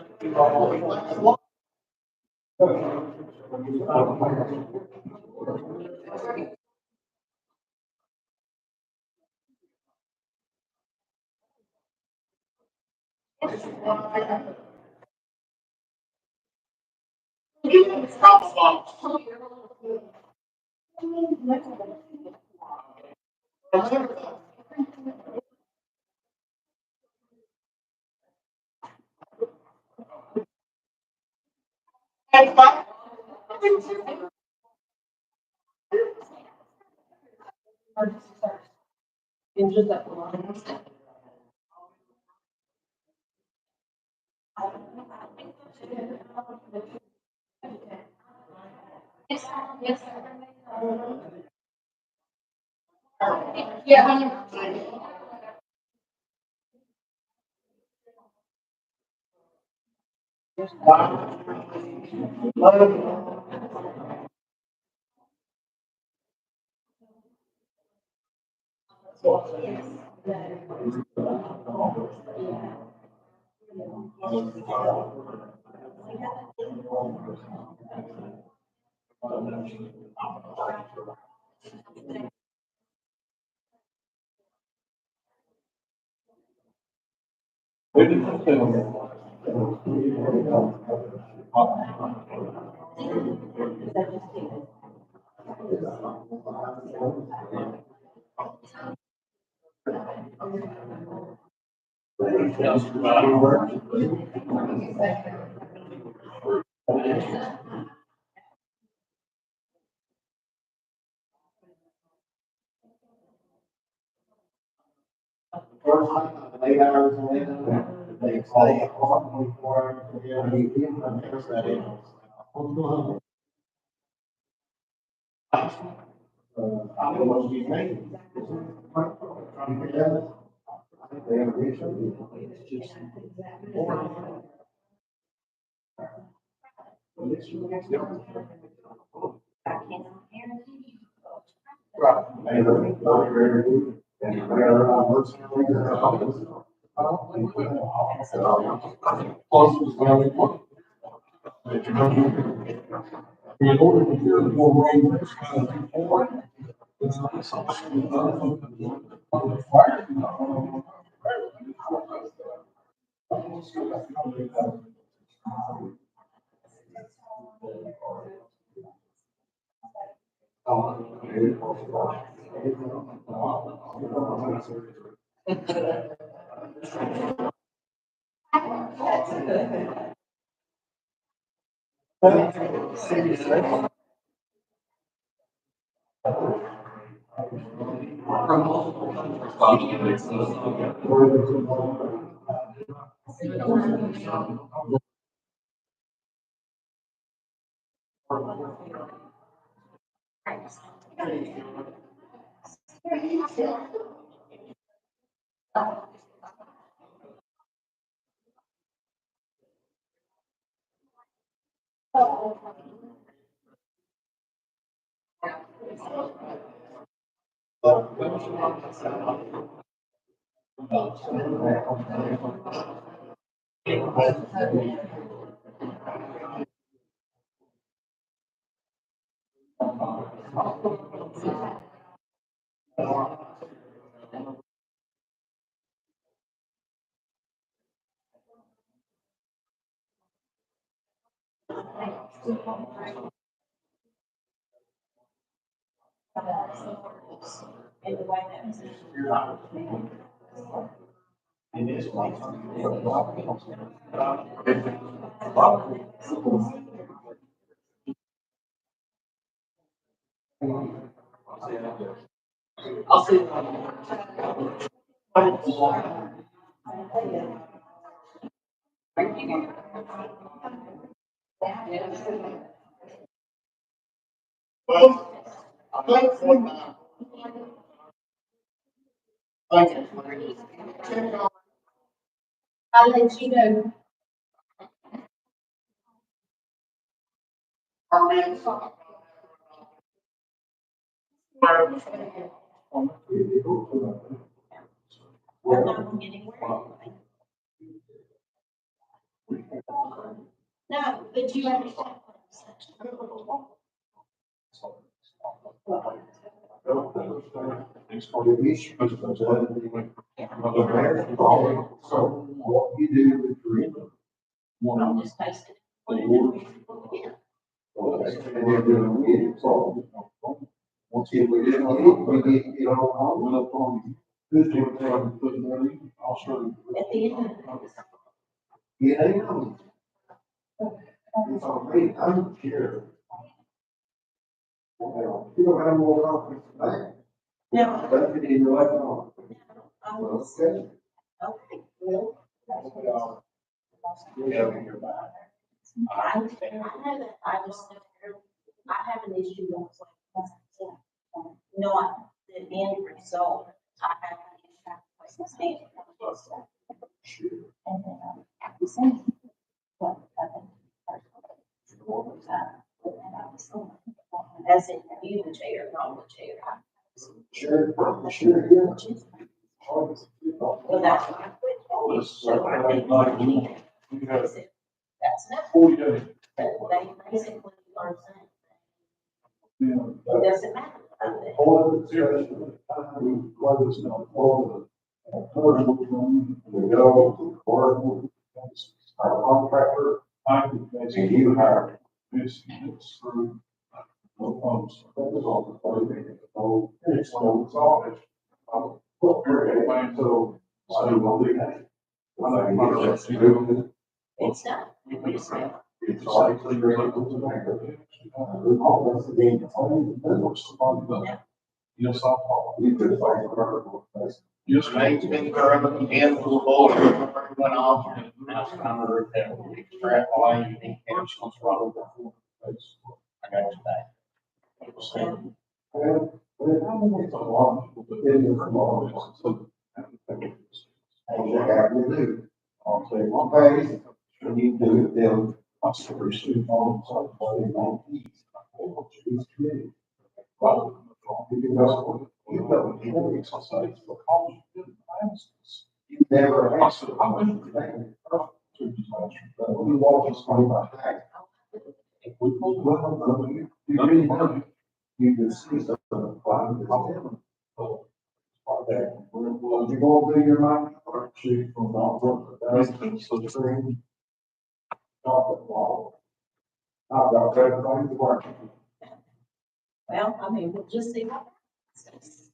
Yes, yeah. Late hours and late hours. They say, 24 hours, yeah, we give them everything. I don't know what you think. They have a issue. It's just. Right. And in order to hear the more rain, it's kind of important. It's not something, fire. And the way that. It is. I'll see. I'll let you know. We're not gonna get anywhere. No, but you understand what I'm saying. So what you do with your income? I'm just tasting. Yeah. And they're doing it, so. Once we get, we get all, went up on. Who's doing that, putting money, I'll show you. At the end of it. Yeah, they know. It's all great, I don't care. Well, you don't have more confidence than that. No. But it in your life, no. I Well, was, okay. okay, well. Yeah, you're back. I know that, I just, I have an issue that was like, not the end result, I have an issue with standing. And then, I'm saying, what, what was that? And I was saying, as in, you the chair, not the chair. Sure, sure, yeah. Well, that's why I quit. So I think that's not, Oh, yeah. they basically are saying, it doesn't matter. All of the discussion, we close on all of the commercial, we go, or our contractor, and you hire. It's through. No funds. That was all the way. Oh, it's all it. Well, everything, so we'll do that. It's not. It's not. It's all clear up to the bank. All that's the game. Yes, I'll. You could find a vertical. Yes. Nate's been current handful of board, went off, and now it's kind of that extrapolating, and it's wrong. I got you back. Well, it's a lot. It is a lot. So. What we do. I'll say one page, and you do it, then I'll pursue on some way on each. Each committee. Well, you know, you've got to exercise for college. You never asked the college. We walk just going by that. If we pull well, you really know, you can see something. You're gonna do your mind, or shoot from not work, that's so true. Not the law. I've got everything to work. Well, I mean, we'll just see what happens.